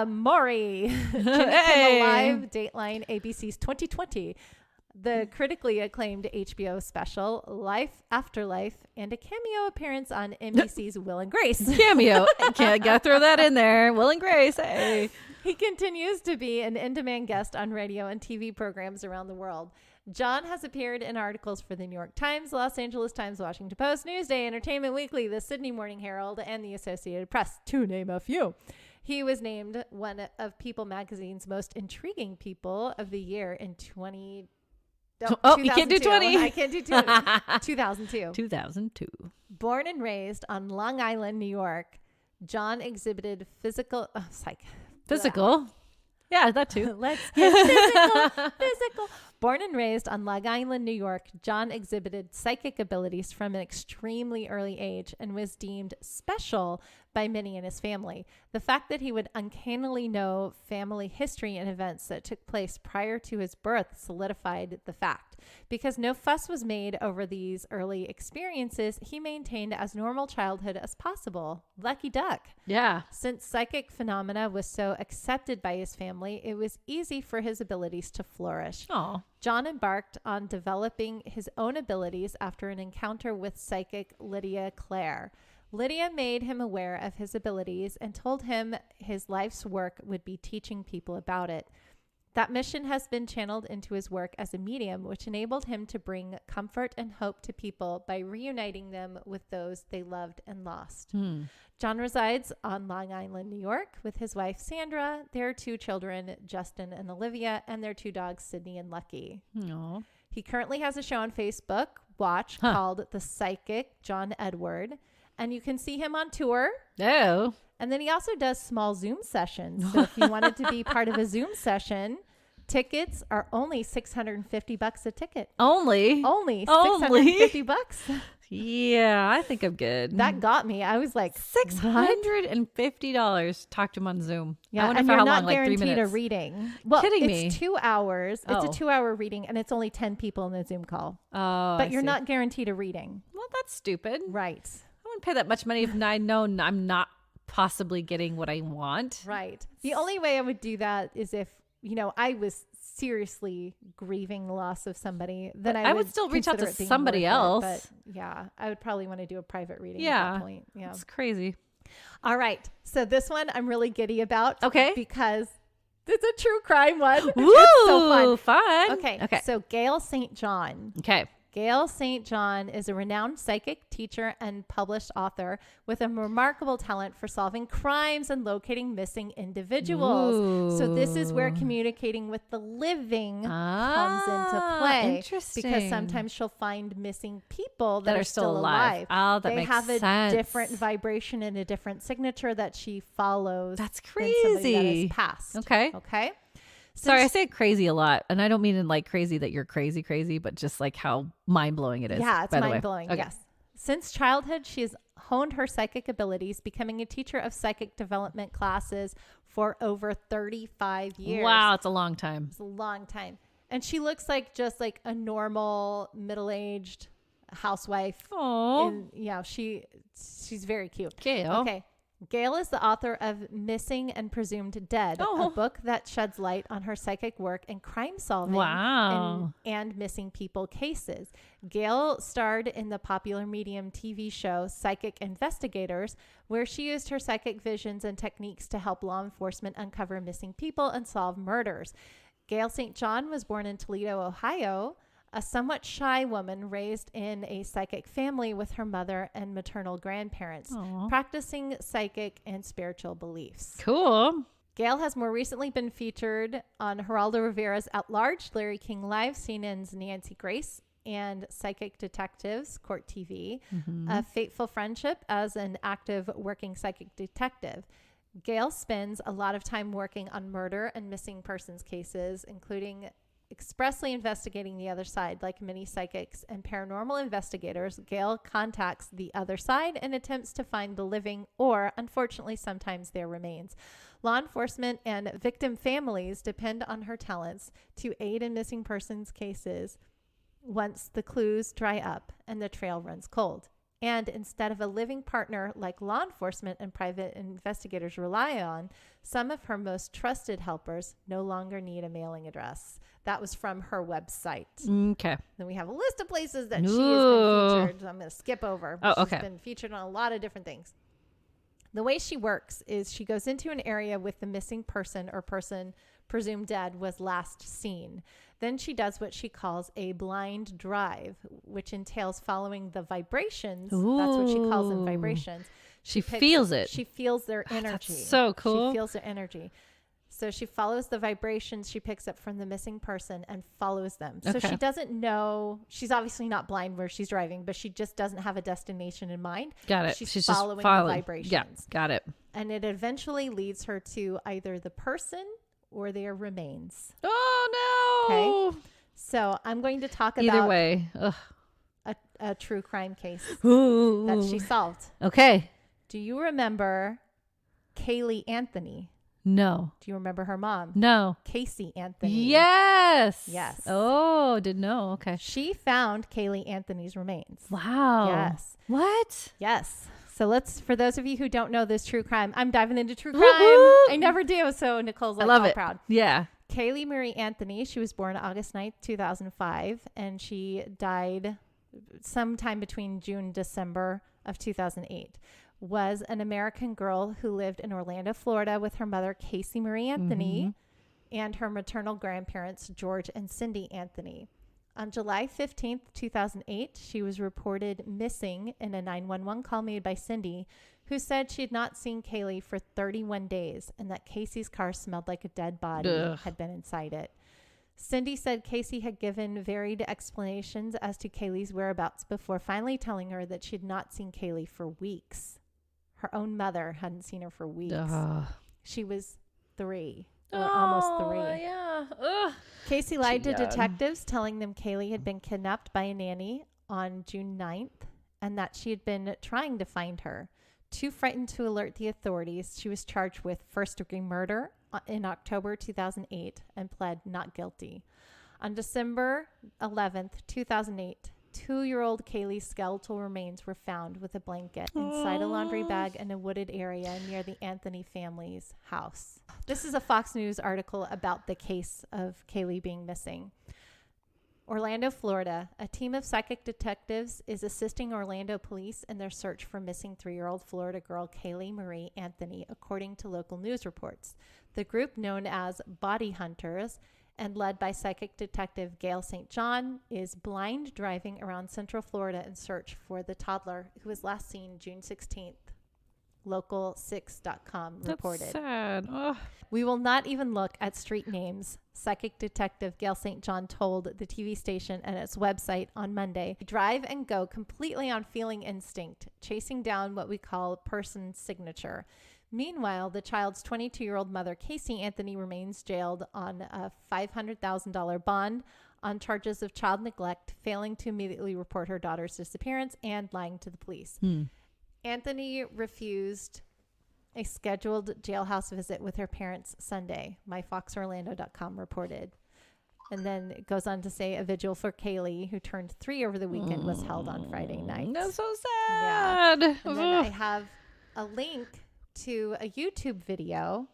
Maury. Jimmy Hey. Kimmel Live, Dateline, ABC's 2020. The critically acclaimed HBO special, Life After Life, and a cameo appearance on NBC's Will and Grace. Cameo. Gotta throw that in there. Will and Grace. Hey. He continues to be an in-demand guest on radio and TV programs around the world. John has appeared in articles for the New York Times, Los Angeles Times, Washington Post, Newsday, Entertainment Weekly, the Sydney Morning Herald, and the Associated Press, to name a few. He was named one of People magazine's most intriguing people of the year in 20... Oh, you can't do 20. I can't do 2002. 2002. Born and raised on Long Island, New York, John exhibited physical... Physical. Yeah, that too. Let's get physical. Born and raised on Long Island, New York, John exhibited psychic abilities from an extremely early age and was deemed special by many in his family. The fact that he would uncannily know family history and events that took place prior to his birth solidified the fact. Because no fuss was made over these early experiences, he maintained as normal childhood as possible. Lucky duck. Yeah. Since psychic phenomena was so accepted by his family, it was easy for his abilities to flourish. Oh. John embarked on developing his own abilities after an encounter with psychic Lydia Clare. Lydia made him aware of his abilities and told him his life's work would be teaching people about it. That mission has been channeled into his work as a medium, which enabled him to bring comfort and hope to people by reuniting them with those they loved and lost. John resides on Long Island, New York, with his wife, Sandra, their 2 children, Justin and Olivia, and their 2 dogs, Sydney and Lucky. Aww. He currently has a show on Facebook Watch called The Psychic John Edward, and you can see him on tour. Oh. And then he also does small Zoom sessions. So if you wanted to be part of a Zoom session, tickets are only $650 a ticket. Only $650. Yeah, I think I'm good. That got me. I was like, $650. Talk to him on Zoom. yeah, I wonder and for you're how not long, like 3 guaranteed minutes. a reading. Well, Kidding it's me. 2 hours. It's Oh. a 2-hour reading, and it's only 10 people in the Zoom call. Oh, But I you're see. not guaranteed a reading. Well, that's stupid. Right. I wouldn't pay that much money if I know I'm not possibly getting what I want. Right. The only way I would do that is if, I was seriously grieving the loss of somebody, then I would still reach out consider to it being somebody worth it. else. But yeah, I would probably want to do a private reading at Yeah. that point. Yeah. It's crazy. All right. So this one I'm really giddy about. Okay. Because it's a true crime one. Woo! It's so fun. fun. Okay. So Gail St. John. Okay. Gail St. John is a renowned psychic, teacher, and published author with a remarkable talent for solving crimes and locating missing individuals. So this is where Ooh. communicating with the living comes into play. Interesting. Because sometimes she'll find missing people that are still alive. Oh, that they makes have a sense. different vibration and a different signature that she follows. That's than somebody that crazy. is passed. Okay. Okay. Sorry, I Since- say crazy a lot, and I don't mean in like crazy that you're crazy, but just like how mind blowing it is. Yeah, it's by the way. mind blowing. Okay. Yes. Since childhood, she has honed her psychic abilities, becoming a teacher of psychic development classes for over 35 years. Wow, it's a long time. It's a long time. And she looks like just like a normal middle-aged housewife. Oh, And yeah, she's very cute. Gail. Okay. Gail is the author of Missing and Presumed Dead, a book that sheds light on her psychic work and crime solving and missing people cases. Gail starred in the popular Medium TV show Psychic Investigators, where she used her psychic visions and techniques to help law enforcement uncover missing people and solve murders. Gail St. John was born in Toledo, Ohio, a somewhat shy woman raised in a psychic family with her mother and maternal grandparents, practicing psychic and spiritual beliefs. Cool. Gail has more recently been featured on Geraldo Rivera's At Large, Larry King Live, CNN's Nancy Grace, and Psychic Detectives, Court TV, A Fateful Friendship as an active working psychic detective. Gail spends a lot of time working on murder and missing persons cases, including expressly investigating the other side. Like many psychics and paranormal investigators, Gail contacts the other side and attempts to find the living or, unfortunately, sometimes their remains. Law enforcement and victim families depend on her talents to aid in missing persons cases once the clues dry up and the trail runs cold. And instead of a living partner like law enforcement and private investigators rely on, some of her most trusted helpers no longer need a mailing address. That was from her website. Okay. Then we have a list of places that she has been featured. So I'm going to skip over. Oh, okay. She's been featured on a lot of different things. The way she works is she goes into an area with the missing person or person presumed dead was last seen. Then she does what she calls a blind drive, which entails following the vibrations. Ooh. That's what she calls them, vibrations. She feels it. She feels their energy. That's so cool. She feels their energy. So she follows the vibrations she picks up from the missing person and follows them. So she doesn't know. She's obviously not blind where she's driving, but she just doesn't have a destination in mind. Got it. She's just following the vibrations. Yeah, got it. And it eventually leads her to either the person or their remains. Oh, no. Okay. So I'm going to talk Either about way. a true crime case Ooh. that she solved. Okay. Do you remember Kaylee Anthony? No. Do you remember her mom? No. Casey Anthony. Yes. Yes. Oh, didn't know. Okay. She found Kaylee Anthony's remains. Wow. Yes. What? Yes. So for those of you who don't know this true crime, I'm diving into true crime. Woo-hoo! I never do. So Nicole's like, I love all it. proud. Yeah. Kaylee Marie Anthony, she was born August 9th, 2005, and she died sometime between June and December of 2008. Was an American girl who lived in Orlando, Florida with her mother, Casey Marie Anthony, and her maternal grandparents, George and Cindy Anthony. On July 15th, 2008, she was reported missing in a 911 call made by Cindy, who said she had not seen Kaylee for 31 days and that Casey's car smelled like a dead body had been inside it. Cindy said Casey had given varied explanations as to Kaylee's whereabouts before finally telling her that she had not seen Kaylee for weeks. Her own mother hadn't seen her for weeks. She was 3 or almost 3. Yeah. Casey lied to detectives, telling them Kaylee had been kidnapped by a nanny on June 9th and that she had been trying to find her. Too frightened to alert the authorities, she was charged with first-degree murder in October 2008 and pled not guilty. On December 11th, 2008, 2-year-old Kaylee's skeletal remains were found with a blanket inside a laundry bag in a wooded area near the Anthony family's house. This is a Fox News article about the case of Kaylee being missing. Orlando, Florida. A team of psychic detectives is assisting Orlando police in their search for missing 3-year-old Florida girl Kaylee Marie Anthony, according to local news reports. The group, known as Body Hunters and led by psychic detective Gail St. John, is blind driving around Central Florida in search for the toddler who was last seen June 16th. Local6.com reported. That's sad. Oh. We will not even look at street names, psychic detective Gail St. John told the TV station and its website on Monday. We drive and go completely on feeling instinct, chasing down what we call person signature. Meanwhile, the child's 22-year-old mother, Casey Anthony, remains jailed on a $500,000 bond on charges of child neglect, failing to immediately report her daughter's disappearance, and lying to the police. Anthony refused a scheduled jailhouse visit with her parents Sunday, myfoxorlando.com reported. And then it goes on to say a vigil for Kaylee, who turned 3 over the weekend, was held on Friday night. That's so sad. Yeah. And then I have a link to a YouTube video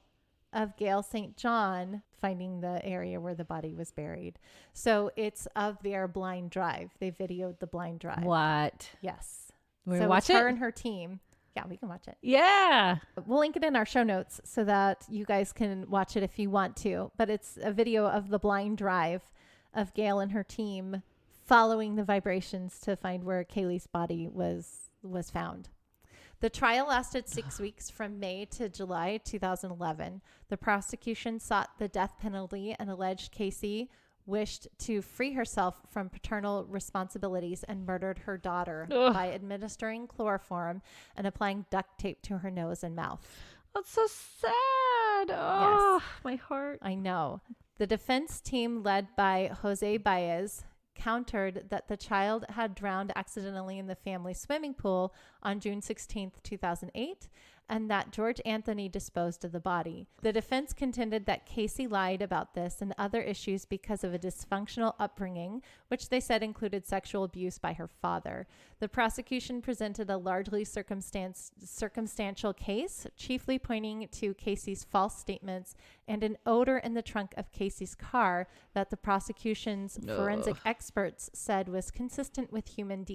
of Gail St. John finding the area where the body was buried. So it's of their blind drive. They videoed the blind drive. What? Yes. We so watch it's it? her and her team. Yeah, we can watch it. Yeah. We'll link it in our show notes so that you guys can watch it if you want to. But it's a video of the blind drive of Gail and her team following the vibrations to find where Kaylee's body was found. The trial lasted 6 weeks from May to July 2011. The prosecution sought the death penalty and alleged Casey wished to free herself from paternal responsibilities and murdered her daughter by administering chloroform and applying duct tape to her nose and mouth. That's so sad. Oh, Yes. my heart. I know. The defense team led by Jose Baez countered that the child had drowned accidentally in the family swimming pool on June 16th, 2008, and that George Anthony disposed of the body. The defense contended that Casey lied about this and other issues because of a dysfunctional upbringing, which they said included sexual abuse by her father. The prosecution presented a largely circumstantial case, chiefly pointing to Casey's false statements and an odor in the trunk of Casey's car that the prosecution's forensic experts said was consistent with human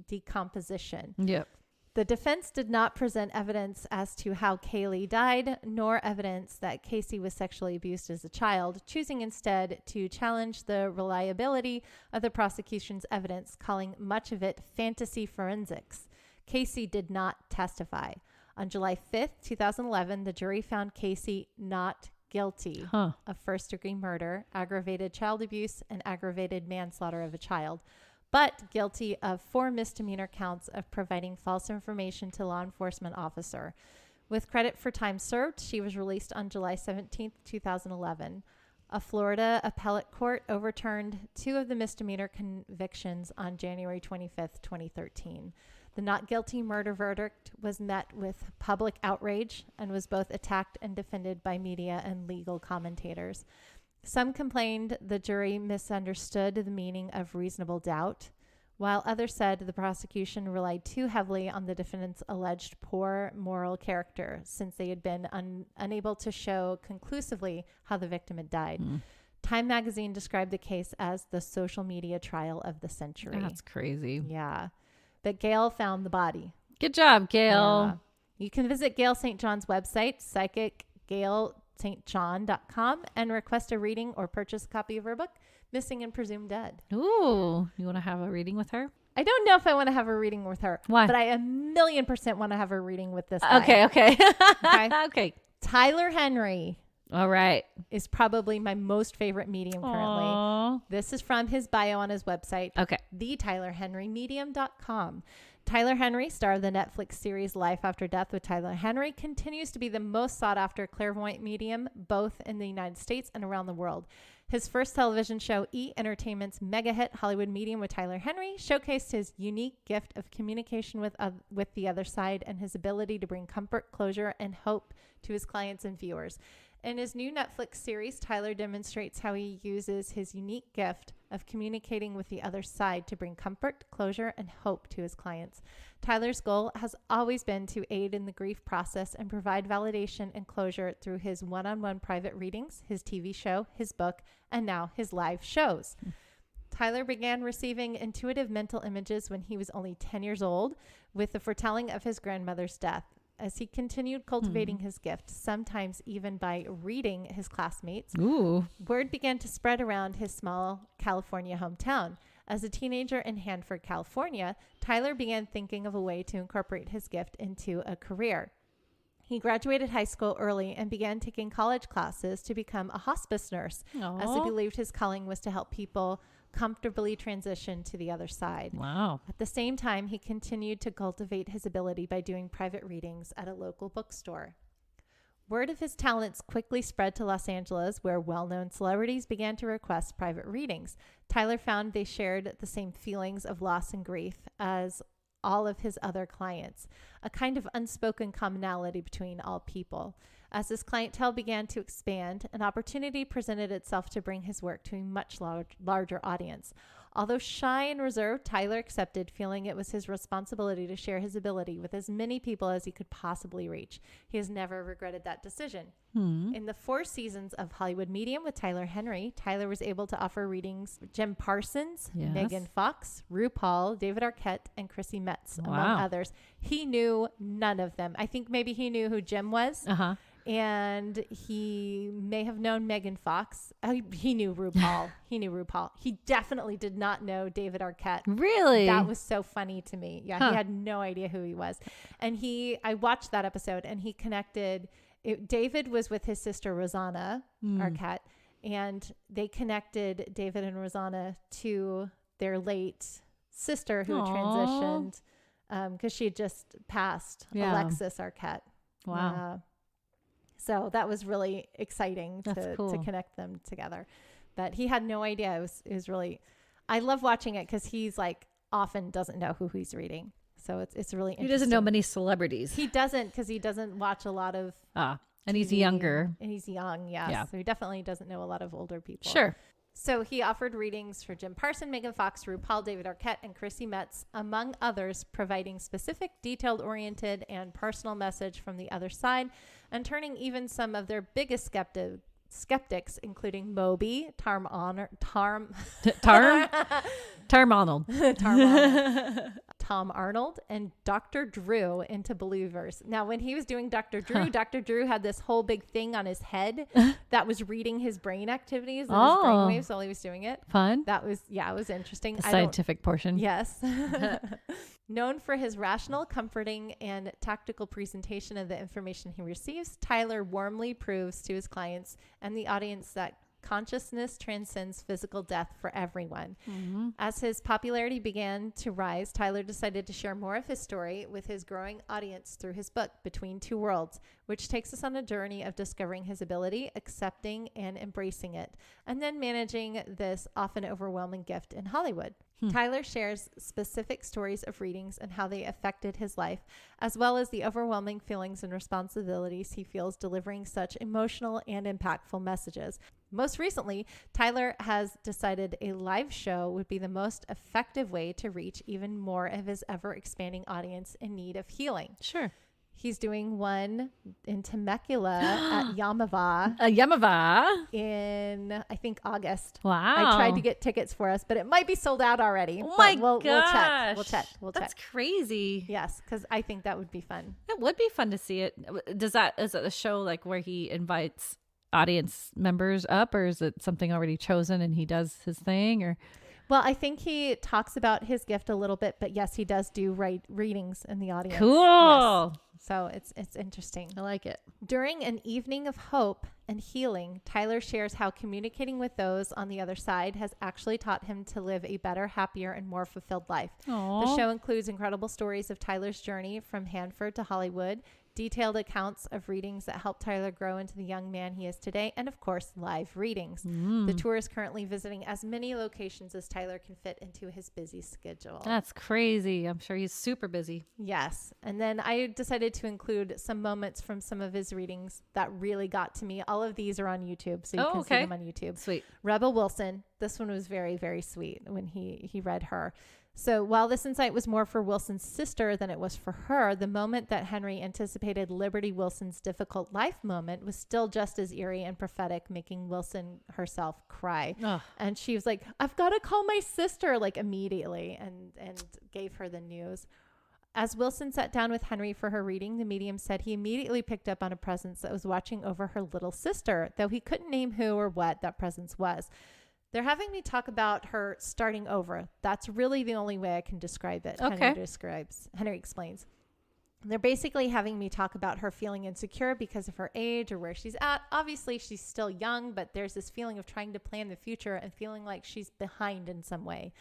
decomposition. Yep. The defense did not present evidence as to how Kaylee died, nor evidence that Casey was sexually abused as a child, choosing instead to challenge the reliability of the prosecution's evidence, calling much of it fantasy forensics. Casey did not testify. On July 5th, 2011, the jury found Casey not guilty of first-degree murder, aggravated child abuse, and aggravated manslaughter of a child, but guilty of 4 misdemeanor counts of providing false information to law enforcement officer. With credit for time served, she was released on July 17th, 2011. A Florida appellate court overturned 2 of the misdemeanor convictions on January 25th, 2013. The not guilty murder verdict was met with public outrage and was both attacked and defended by media and legal commentators. Some complained the jury misunderstood the meaning of reasonable doubt, while others said the prosecution relied too heavily on the defendant's alleged poor moral character, since they had been unable to show conclusively how the victim had died. Time magazine described the case as the social media trial of the century. That's crazy. Yeah. But Gail found the body. Good job, Gail. Yeah. You can visit Gail St. John's website, psychicgailstjohn.com, and request a reading or purchase a copy of her book, Missing and Presumed Dead. Ooh, you want to have a reading with her? I don't know if I want to have a reading with her. Why? But I 1,000,000% want to have a reading with this guy. Okay. Okay? Okay. Tyler Henry All right. is probably my most favorite medium currently. Aww. This is from his bio on his website. Okay. TheTylerHenryMedium.com. Tyler Henry, star of the Netflix series Life After Death with Tyler Henry, continues to be the most sought after clairvoyant medium, both in the United States and around the world. His first television show, E! Entertainment's mega hit Hollywood Medium with Tyler Henry, showcased his unique gift of communication with the other side and his ability to bring comfort, closure, and hope to his clients and viewers. In his new Netflix series, Tyler demonstrates how he uses his unique gift of communicating with the other side to bring comfort, closure, and hope to his clients. Tyler's goal has always been to aid in the grief process and provide validation and closure through his one-on-one private readings, his TV show, his book, and now his live shows. Tyler began receiving intuitive mental images when he was only 10 years old, with the foretelling of his grandmother's death. As he continued cultivating his gift, sometimes even by reading his classmates, word began to spread around his small California hometown. As a teenager in Hanford, California, Tyler began thinking of a way to incorporate his gift into a career. He graduated high school early and began taking college classes to become a hospice nurse, as he believed his calling was to help people comfortably transition to the other side. Wow. At the same time, he continued to cultivate his ability by doing private readings at a local bookstore. Word of his talents quickly spread to Los Angeles, where well-known celebrities began to request private readings. Tyler found they shared the same feelings of loss and grief as all of his other clients, a kind of unspoken commonality between all people. As his clientele began to expand, an opportunity presented itself to bring his work to a much larger audience. Although shy and reserved, Tyler accepted, feeling it was his responsibility to share his ability with as many people as he could possibly reach. He has never regretted that decision. In the 4 seasons of Hollywood Medium with Tyler Henry, Tyler was able to offer readings Jim Parsons, Megan Fox, RuPaul, David Arquette, and Chrissy Metz, among others. He knew none of them. I think maybe he knew who Jim was. And he may have known Megan Fox. He knew RuPaul. He definitely did not know David Arquette. Really? That was so funny to me. Yeah, he had no idea who he was. And I watched that episode, and he connected. David was with his sister Rosanna Arquette, and they connected David and Rosanna to their late sister who had transitioned because she had just passed, Alexis Arquette. Wow. So that was really exciting to connect them together. But he had no idea. It was really, I love watching it because he's like often doesn't know who he's reading. So it's really interesting. He doesn't know many celebrities. He doesn't, because he doesn't watch a lot of and TV, he's younger. And he's young, yeah. So he definitely doesn't know a lot of older people. Sure. So he offered readings for Jim Parsons, Megan Fox, RuPaul, David Arquette, and Chrissy Metz, among others, providing specific, detailed-oriented, and personal message from the other side, and turning even some of their biggest skeptics, including Moby, Tarm Arnold, Tom Arnold, and Dr. Drew into believers. Now, when he was doing Dr. Drew, Dr. Drew had this whole big thing on his head that was reading his brain activities and his brain waves while he was doing it. Fun. That was, it was interesting. The scientific portion. Yes. Known for his rational, comforting, and tactical presentation of the information he receives, Tyler warmly proves to his clients and the audience that consciousness transcends physical death for everyone. As his popularity began to rise, Tyler decided to share more of his story with his growing audience through his book, Between Two Worlds, which takes us on a journey of discovering his ability, accepting and embracing it, and then managing this often overwhelming gift in Hollywood. Tyler shares specific stories of readings and how they affected his life, as well as the overwhelming feelings and responsibilities he feels delivering such emotional and impactful messages. Most recently, Tyler has decided a live show would be the most effective way to reach even more of his ever-expanding audience in need of healing. Sure. He's doing one in Temecula at Yamava. In, I think, August. Wow. I tried to get tickets for us, but it might be sold out already. Oh my gosh. We'll check. That's crazy. Yes, because I think that would be fun. It would be fun to see it. Is it a show like where he invites audience members up, or is it something already chosen and he does his thing? Or well, I think he talks about his gift a little bit, but yes, he does do readings in the audience. Cool. Yes. So it's interesting. I like it. During an evening of hope and healing, Tyler shares how communicating with those on the other side has actually taught him to live a better, happier, and more fulfilled life. Aww. The show includes incredible stories of Tyler's journey from Hanford to Hollywood, detailed accounts of readings that helped Tyler grow into the young man he is today, and of course, live readings. The tour is currently visiting as many locations as Tyler can fit into his busy schedule. That's crazy. I'm sure he's super busy. Yes. And then I decided to include some moments from some of his readings that really got to me. All of these are on YouTube, so you can see them on YouTube. Sweet. Rebel Wilson. This one was very, very sweet when he read her. So while this insight was more for Wilson's sister than it was for her, the moment that Henry anticipated Liberty Wilson's difficult life moment was still just as eerie and prophetic, making Wilson herself cry. Ugh. And she was like, I've got to call my sister, like immediately, and gave her the news. As Wilson sat down with Henry for her reading, the medium said he immediately picked up on a presence that was watching over her little sister, though he couldn't name who or what that presence was. They're having me talk about her starting over. That's really the only way I can describe it. Okay. Henry explains. They're basically having me talk about her feeling insecure because of her age or where she's at. Obviously, she's still young, but there's this feeling of trying to plan the future and feeling like she's behind in some way.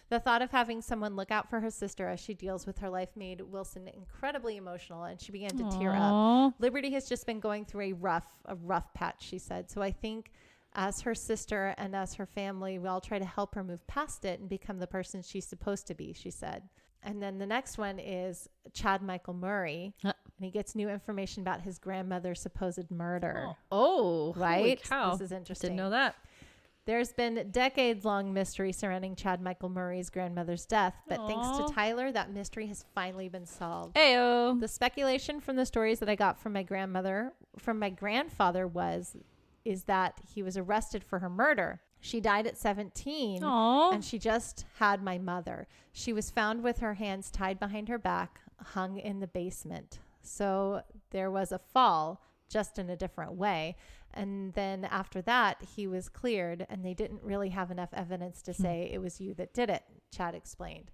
The thought of having someone look out for her sister as she deals with her life made Wilson incredibly emotional, and she began to tear up. Liberty has just been going through a rough patch, she said. So I think as her sister and as her family, we all try to help her move past it and become the person she's supposed to be, she said. And then the next one is Chad Michael Murray. And he gets new information about his grandmother's supposed murder. Oh, right? Holy cow. This is interesting. Didn't know that. There's been decades-long mystery surrounding Chad Michael Murray's grandmother's death, but thanks to Tyler, that mystery has finally been solved. Ayo. The speculation from the stories that I got from my grandfather is that he was arrested for her murder. She died at 17, and she just had my mother. She was found with her hands tied behind her back, hung in the basement. So there was a fall, just in a different way. And then after that, he was cleared, and they didn't really have enough evidence to say it was you that did it, Chad explained.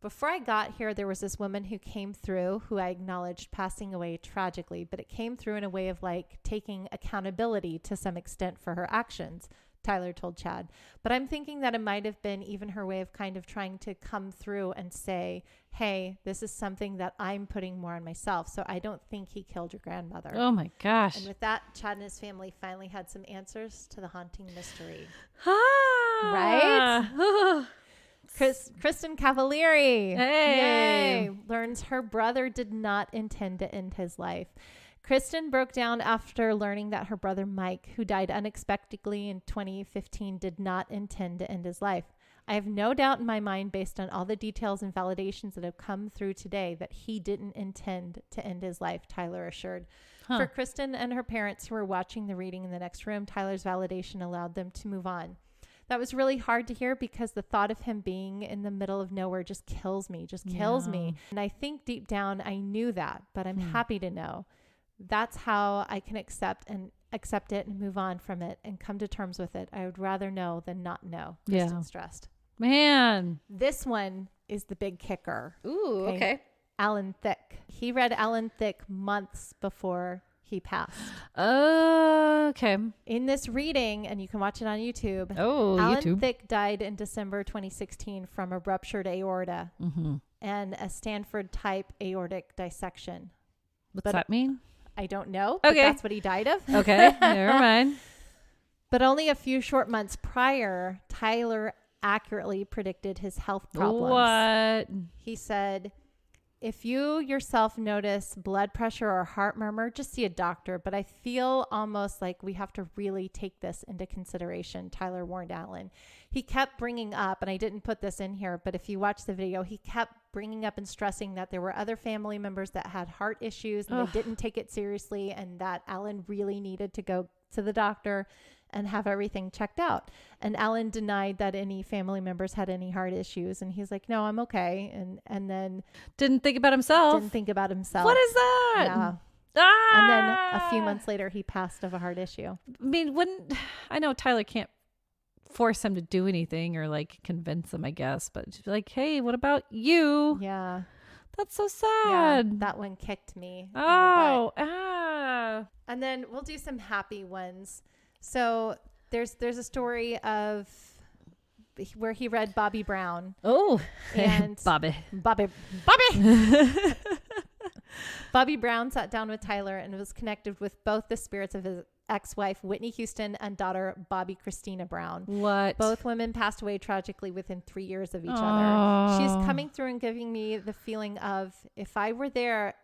Before I got here, there was this woman who came through who I acknowledged passing away tragically, but it came through in a way of like taking accountability to some extent for her actions, Tyler told Chad. But I'm thinking that it might have been even her way of kind of trying to come through and say, hey, this is something that I'm putting more on myself. So I don't think he killed your grandmother. Oh my gosh. And with that, Chad and his family finally had some answers to the haunting mystery. Right? Kristen Cavalieri, hey, learns her brother did not intend to end his life. Kristen broke down after learning that her brother Mike, who died unexpectedly in 2015, did not intend to end his life. I have no doubt in my mind, based on all the details and validations that have come through today, that he didn't intend to end his life, Tyler assured. For Kristen and her parents who were watching the reading in the next room, Tyler's validation allowed them to move on. That was really hard to hear because the thought of him being in the middle of nowhere just kills me. And I think deep down I knew that, but I'm happy to know. That's how I can accept it and move on from it and come to terms with it. I would rather know than not know. Kristen stressed. Man. This one is the big kicker. Ooh, okay. Alan Thicke. He read Alan Thicke months before he passed. Okay. In this reading, and you can watch it on YouTube. Oh, Alan YouTube. Thicke died in December 2016 from a ruptured aorta and a Stanford type aortic dissection. What's that mean? I don't know. Okay. But that's what he died of. Okay. Never mind. But only a few short months prior, Tyler accurately predicted his health problems. What? He said, if you yourself notice blood pressure or heart murmur, just see a doctor. But I feel almost like we have to really take this into consideration, Tyler warned Alan. He kept bringing up, and I didn't put this in here, but if you watch the video, he kept bringing up and stressing that there were other family members that had heart issues and they didn't take it seriously, and that Alan really needed to go to the doctor and have everything checked out. And Alan denied that any family members had any heart issues. And he's like, no, I'm okay. And then Didn't think about himself. What is that? Yeah. Ah! And then a few months later, he passed of a heart issue. I mean, I know Tyler can't force him to do anything or like convince him, I guess, but just be like, hey, what about you? Yeah. That's so Yeah, sad. that one kicked me. Oh, And then we'll do some happy ones. So there's a story of where he read Bobby Brown. Oh, and Bobby. Bobby Brown sat down with Tyler and was connected with both the spirits of his ex-wife, Whitney Houston, and daughter, Bobby Christina Brown. What? Both women passed away tragically within 3 years of each other. She's coming through and giving me the feeling of, if I were there,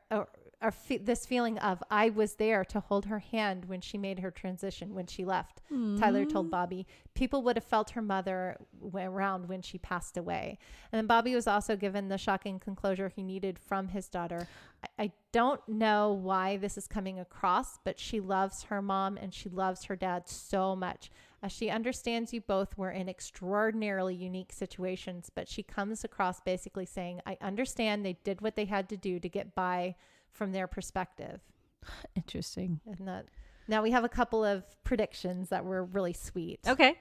this feeling of I was there to hold her hand when she made her transition, when she left. Tyler told Bobby, people would have felt her mother around when she passed away. And then Bobby was also given the shocking closure he needed from his daughter. I don't know why this is coming across, but she loves her mom and she loves her dad so much. She understands you both were in extraordinarily unique situations, but she comes across basically saying, I understand they did what they had to do to get by from their perspective. Interesting. Isn't that? Now we have a couple of predictions that were really sweet. Okay.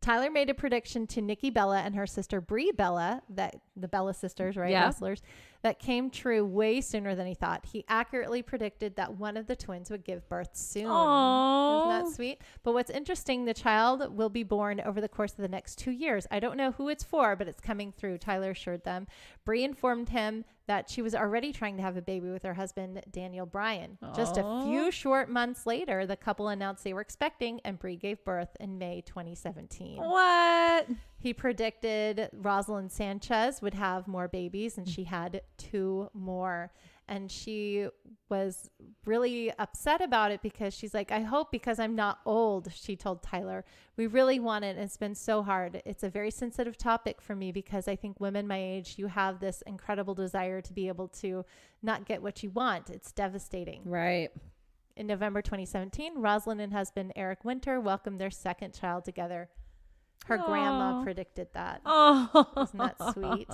Tyler made a prediction to Nikki Bella and her sister Brie Bella, that the Bella sisters, right? Yeah. Wrestlers, that came true way sooner than he thought. He accurately predicted that one of the twins would give birth soon. Aww. Isn't that sweet? But what's interesting, the child will be born over the course of the next 2 years. I don't know who it's for, but it's coming through, Tyler assured them. Brie informed him that she was already trying to have a baby with her husband, Daniel Bryan. Just a few short months later, the couple announced they were expecting, and Brie gave birth in May 2017. What? He predicted Rosalind Sanchez would have more babies, and she had 2 more. And she was really upset about it because she's like, I hope because I'm not old, she told Tyler, we really want it. And it's been so hard. It's a very sensitive topic for me because I think women my age, you have this incredible desire to be able to not get what you want. It's devastating. Right. In November 2017, Rosalind and husband Eric Winter welcomed their second child together. Her grandma predicted that. Oh, isn't that sweet?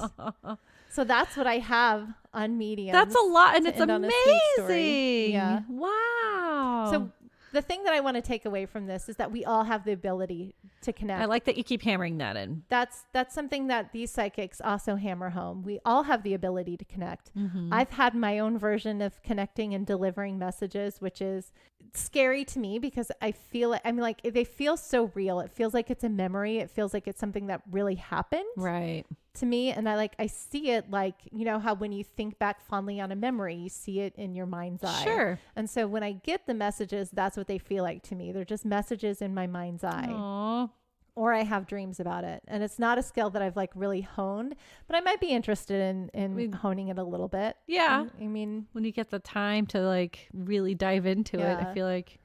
So that's what I have on Medium. That's a lot, and it's amazing. Yeah. Wow. So the thing that I want to take away from this is that we all have the ability to connect. I like that you keep hammering that in. That's something that these psychics also hammer home. We all have the ability to connect. I've had my own version of connecting and delivering messages, which is scary to me because I feel it. I mean, like they feel so real. It feels like it's a memory. It feels like it's something that really happened. Right. To me, and I see it like, you know, how when you think back fondly on a memory, you see it in your mind's eye. Sure. And so when I get the messages, that's what they feel like to me. They're just messages in my mind's eye. Aww. Or I have dreams about it. And it's not a skill that I've like really honed, but I might be interested in honing it a little bit. Yeah. I mean, when you get the time to like really dive into it, I feel like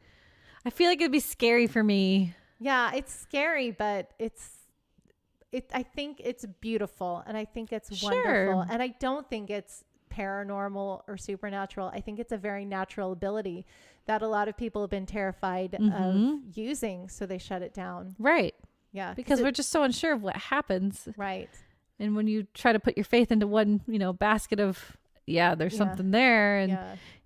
it'd be scary for me. Yeah, it's scary, but I think it's beautiful and I think it's wonderful. And I don't think it's paranormal or supernatural. I think it's a very natural ability that a lot of people have been terrified of using. So they shut it down. Right. Yeah. Because we're just so unsure of what happens. Right. And when you try to put your faith into one, basket of, there's something there. And,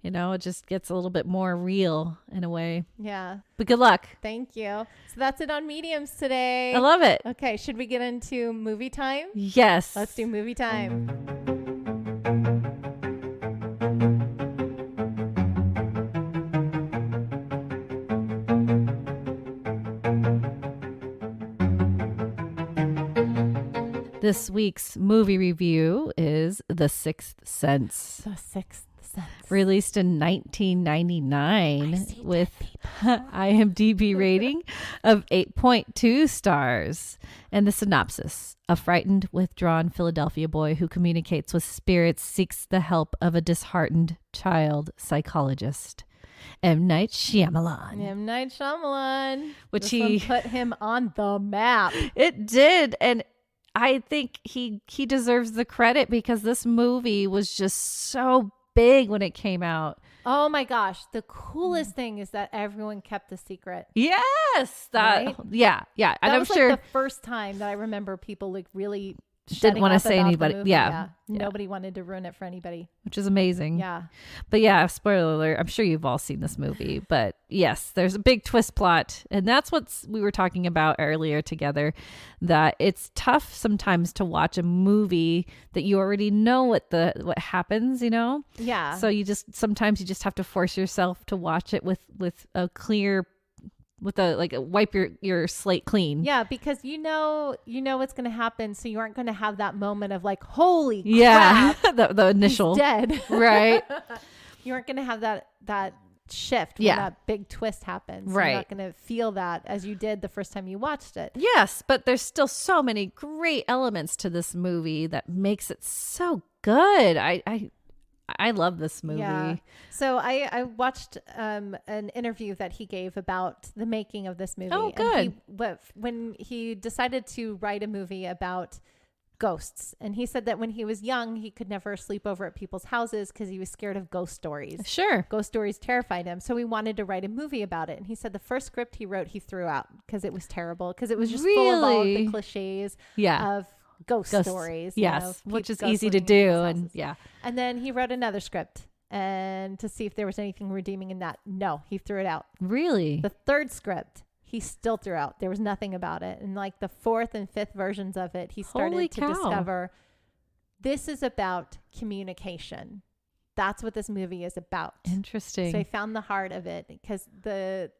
it just gets a little bit more real in a way. Yeah. But good luck. Thank you. So that's it on Mediums today. I love it. Okay. Should we get into movie time? Yes. Let's do movie time. This week's movie review is The Sixth Sense. The Sixth Sense. Released in 1999 with IMDb rating of 8.2 stars. And the synopsis: a frightened, withdrawn Philadelphia boy who communicates with spirits seeks the help of a disheartened child psychologist. M. Night Shyamalan. M. Night Shyamalan. Which this one put him on the map. It did. And I think he deserves the credit because this movie was just so big when it came out. Oh my gosh. The coolest thing is that everyone kept the secret. Yes. Right? Yeah. And that I'm was sure like the first time that I remember people like really didn't want to say anybody. Yeah. Nobody wanted to ruin it for anybody. Which is amazing. Yeah. But yeah, spoiler alert. I'm sure you've all seen this movie. But yes, there's a big twist plot. And that's what we were talking about earlier together. That it's tough sometimes to watch a movie that you already know what happens, Yeah. So sometimes you just have to force yourself to watch it with a clear, wipe your slate clean. Yeah, because you know what's going to happen, so you aren't going to have that moment of like, holy crap, the initial he's dead. Right. You aren't going to have that shift when that big twist happens. Right. You're not going to feel that as you did the first time you watched it. Yes, but there's still so many great elements to this movie that makes it so good. I love this movie. Yeah. So I watched an interview that he gave about the making of this movie. Oh, good. And when he decided to write a movie about ghosts, and he said that when he was young, he could never sleep over at people's houses because he was scared of ghost stories. Sure. Ghost stories terrified him. So he wanted to write a movie about it. And he said the first script he wrote, he threw out because it was terrible, because it was just full of all of the cliches of ghost stories. Yes, which is easy to do. And and then he wrote another script and to see if there was anything redeeming in that. No, he threw it out. Really? The third script he still threw out. There was nothing about it. And like the fourth and fifth versions of it, he started to discover this is about communication. That's what this movie is about. Interesting. So I found the heart of it, because the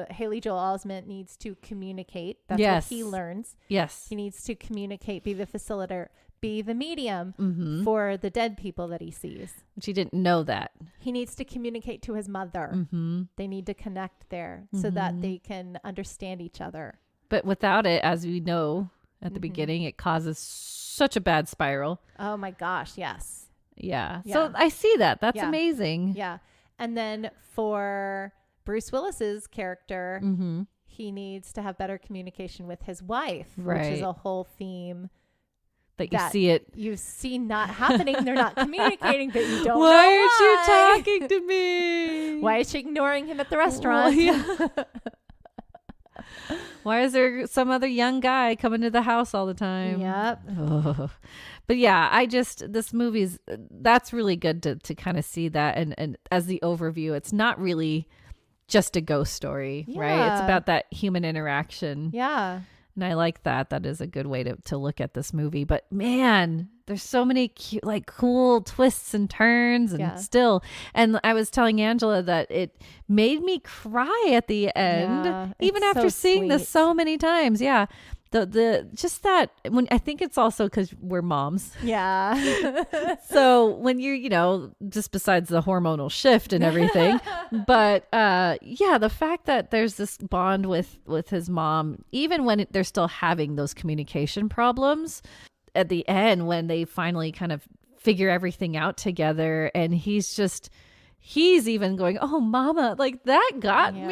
Haley Joel Osment needs to communicate. That's what he learns. Yes. He needs to communicate, be the facilitator, be the medium for the dead people that he sees. Which he didn't know that. He needs to communicate to his mother. They need to connect there so that they can understand each other. But without it, as we know at the beginning, it causes such a bad spiral. Oh my gosh, yes. Yeah. Yeah. So I see that. That's Yeah. amazing. Yeah. And then for Bruce Willis's character, Mm-hmm. he needs to have better communication with his wife, which is Right. a whole theme That you that see it. you see not happening. They're not communicating, but you don't know Why aren't you why. talking to me? Why is she ignoring him at the restaurant? Well, yeah. Why is there some other young guy coming to the house all the time? Yep. Ugh. But yeah, this movie's, that's really good to kind of see that. And as the overview, it's not really just a ghost story, right? It's Yeah. about that human interaction. Yeah. And I like that. That is a good way to look at this movie. But man, there's so many cute, like cool twists and turns and Yeah. still. And I was telling Angela that it made me cry at the end, Yeah, even it's after so seeing this sweet. so many times. Yeah. The just that when I think it's also because we're moms. Yeah. So when you're, just besides the hormonal shift and everything, but yeah, the fact that there's this bond with his mom, even when they're still having those communication problems at the end, when they finally kind of figure everything out together, and he's even going, "Oh, mama, like that got me,"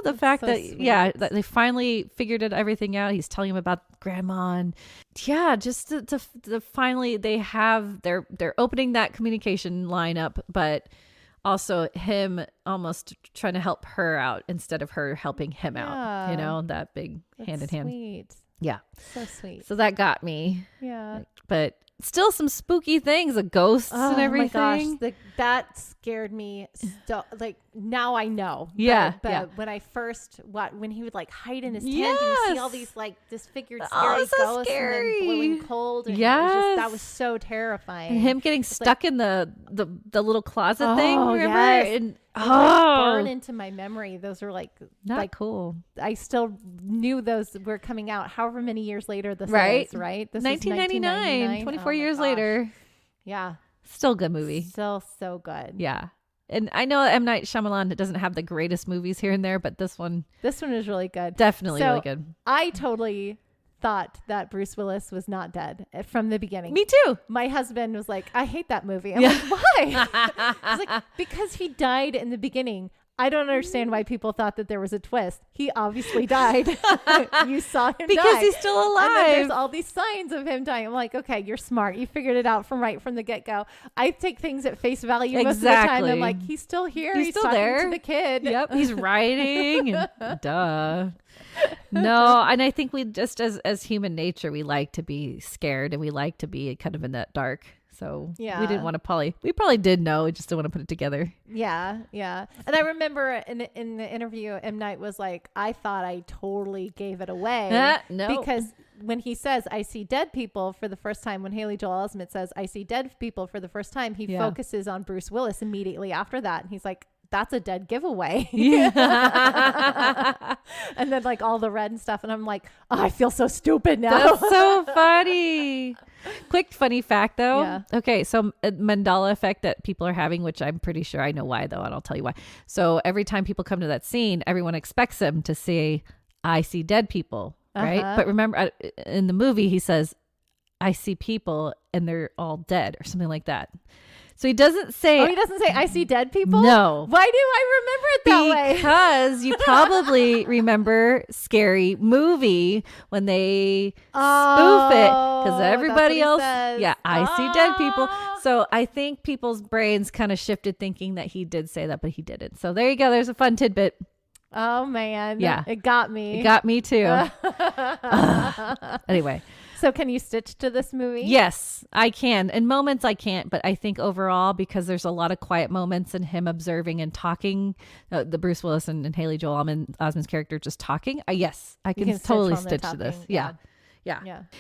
the it's fact so that, sweet. that they finally figured everything out. He's telling him about grandma, and just to finally they have, they're opening that communication line up, but also him almost trying to help her out instead of her helping him out, Yeah. that big hand in That's hand. Sweet. Yeah. So sweet. So that got me, Yeah. but still some spooky things, ghosts and everything. Oh my gosh, that scared me. Like now I know. Yeah, But yeah. when I first when he would like hide in his tent and you see all Yes. these like disfigured Oh, scary so ghosts scary. and then blowing cold. And Yes. that was so terrifying. And him getting stuck in the little closet thing, Oh, remember? yes. And Those, like, burn into my memory. Those were not cool. I still knew those were coming out however many years later this Right. is, right? This is 1999, 24 Oh my years gosh. later. Yeah. Still a good movie. Still so good. Yeah. And I know M. Night Shyamalan doesn't have the greatest movies here and there, but this one This one is really good. definitely So, really good. I totally thought that Bruce Willis was not dead from the beginning. Me too. My husband was like, I hate that movie. I'm Yeah. like, why? I was like, because he died in the beginning. I don't understand why people thought that there was a twist. He obviously died. You saw him Because die. he's still alive. And then there's all these signs of him dying. I'm like, okay, you're smart. You figured it out from the get-go. I take things at face value most of the time. Exactly. I'm like, he's still here. He's still talking there. to the kid. Yep, he's writing and duh. No, and I think we just as human nature, we like to be scared and we like to be kind of in that dark. So we Yeah. didn't want to we probably did know, we just didn't want to put it together. Yeah, yeah. And I remember in the interview, M. Night was like, I thought I totally gave it away. No. Because when he says, I see dead people for the first time, when Haley Joel Osment says, I see dead people for the first time, he Yeah. focuses on Bruce Willis immediately after that. And he's like, that's a dead giveaway. Yeah. And then like all the red and stuff. And I'm like, oh, I feel so stupid now. That's so funny. Quick funny fact though. Yeah. Okay, so a Mandela effect that people are having, which I'm pretty sure I know why though, and I'll tell you why. So every time people come to that scene, everyone expects them to say, I see dead people, right? Uh-huh. But remember in the movie he says, I see people and they're all dead or something like that. So he doesn't say Oh, he doesn't say, I see dead people? No. Why do I remember it that way? Because you probably remember Scary Movie when they spoof it. Because everybody else, yeah, I see dead people. So I think people's brains kind of shifted thinking that he did say that, but he didn't. So there you go. There's a fun tidbit. Oh, man. Yeah. It got me. It got me too. Anyway. So can you stitch to this movie? Yes, I can. In moments I can't, but I think overall, because there's a lot of quiet moments and him observing and talking, the Bruce Willis and Haley Joel Osment's character just talking. Yes, I can totally stitch to this. Yeah.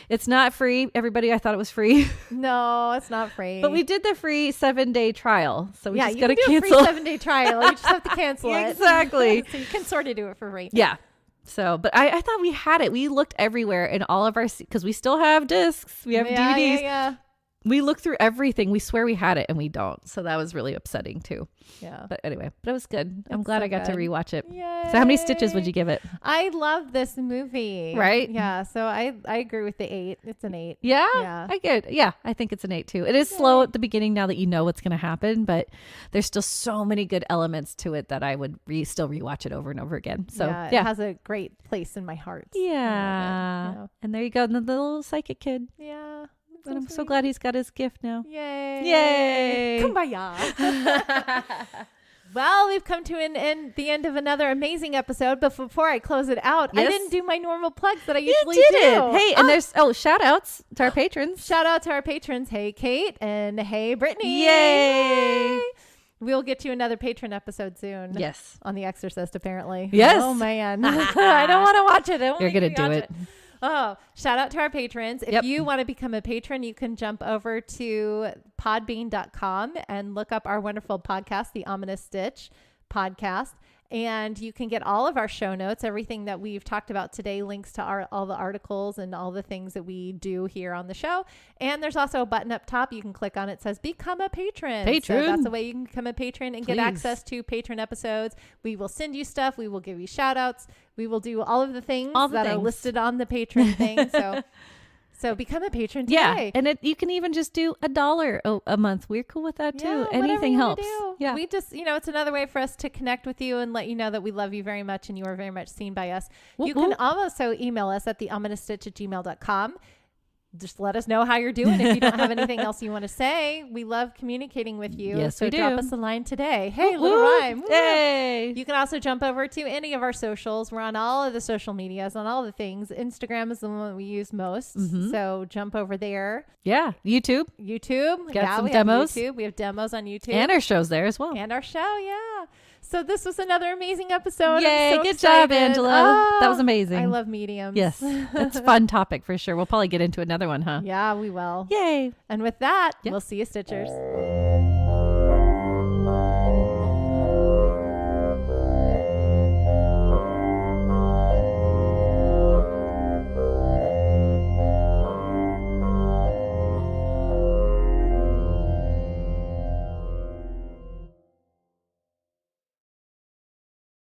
It's not free. Everybody, I thought it was free. No, it's not free. But we did the free 7-day trial. So we just you got to can do cancel. a free 7-day trial. You just have to cancel it. Exactly. So you can sort of do it for free. Yeah. So, but I thought we had it. We looked everywhere in all of our, because we still have discs. We have DVDs. Yeah. we look through everything. We swear we had it and we don't. So that was really upsetting too. Yeah. But anyway, it was good. I'm It's glad so I got to good. rewatch it. Yay. So how many stitches would you give it? I love this movie. Right? Yeah. So I agree with the 8. It's an 8. Yeah, Yeah. I think it's an 8 too. It is slow at the beginning now that you know what's going to happen, but there's still so many good elements to it that I would still rewatch it over and over again. So It has a great place in my heart. I love it. Yeah. And there you go. The little psychic kid. Yeah. And I'm so glad he's got his gift now. Yay. Yay. Kumbaya. Well, we've come to the end of another amazing episode. But before I close it out, I Yes. didn't do my normal plugs that I You usually did do. it. Hey, and there's shout outs to our patrons. Shout out to our patrons. Hey, Kate, and hey, Brittany. Yay. We'll get you another patron episode soon. Yes. On The Exorcist, apparently. Yes. Oh, man. I don't want to watch it. You're going to do it. Oh, shout out to our patrons. If Yep. you want to become a patron, you can jump over to podbean.com and look up our wonderful podcast, The Ominous Stitch podcast. And you can get all of our show notes, everything that we've talked about today, links to all the articles and all the things that we do here on the show. And there's also a button up top. You can click on it. It says become a patron. Patron. So that's the way you can become a patron and get Please. access to patron episodes. We will send you stuff. We will give you shout outs. We will do all of the things All the that are things. listed on the patron thing. So become a patron today. Yeah. And you can even just do $1 a month. We're cool with that too. Yeah, Anything whatever you helps. wanna do. Yeah. We just, it's another way for us to connect with you and let you know that we love you very much and you are very much seen by us. Whoop, You can whoop. also email us at theominousstitch@gmail.com. Just let us know how you're doing. If you don't have anything else you want to say, we love communicating with you. Yes, so we drop do. us a line today. Hey, Whoop, little whoop. rhyme. Woo. Hey. You can also jump over to any of our socials. We're on all of the social medias, on all the things. Instagram is the one we use most. So jump over there. Yeah. YouTube. YouTube. Got some we have demos. YouTube. We have demos on YouTube. And our show's there as well. And our show, yeah. So this was another amazing episode. I'm Yay, so good job, excited. Angela. That was amazing. I love mediums. Yes. That's a fun topic for sure. We'll probably get into another one, huh? Yeah, we will. Yay. And with that, Yep. we'll see you, Stitchers.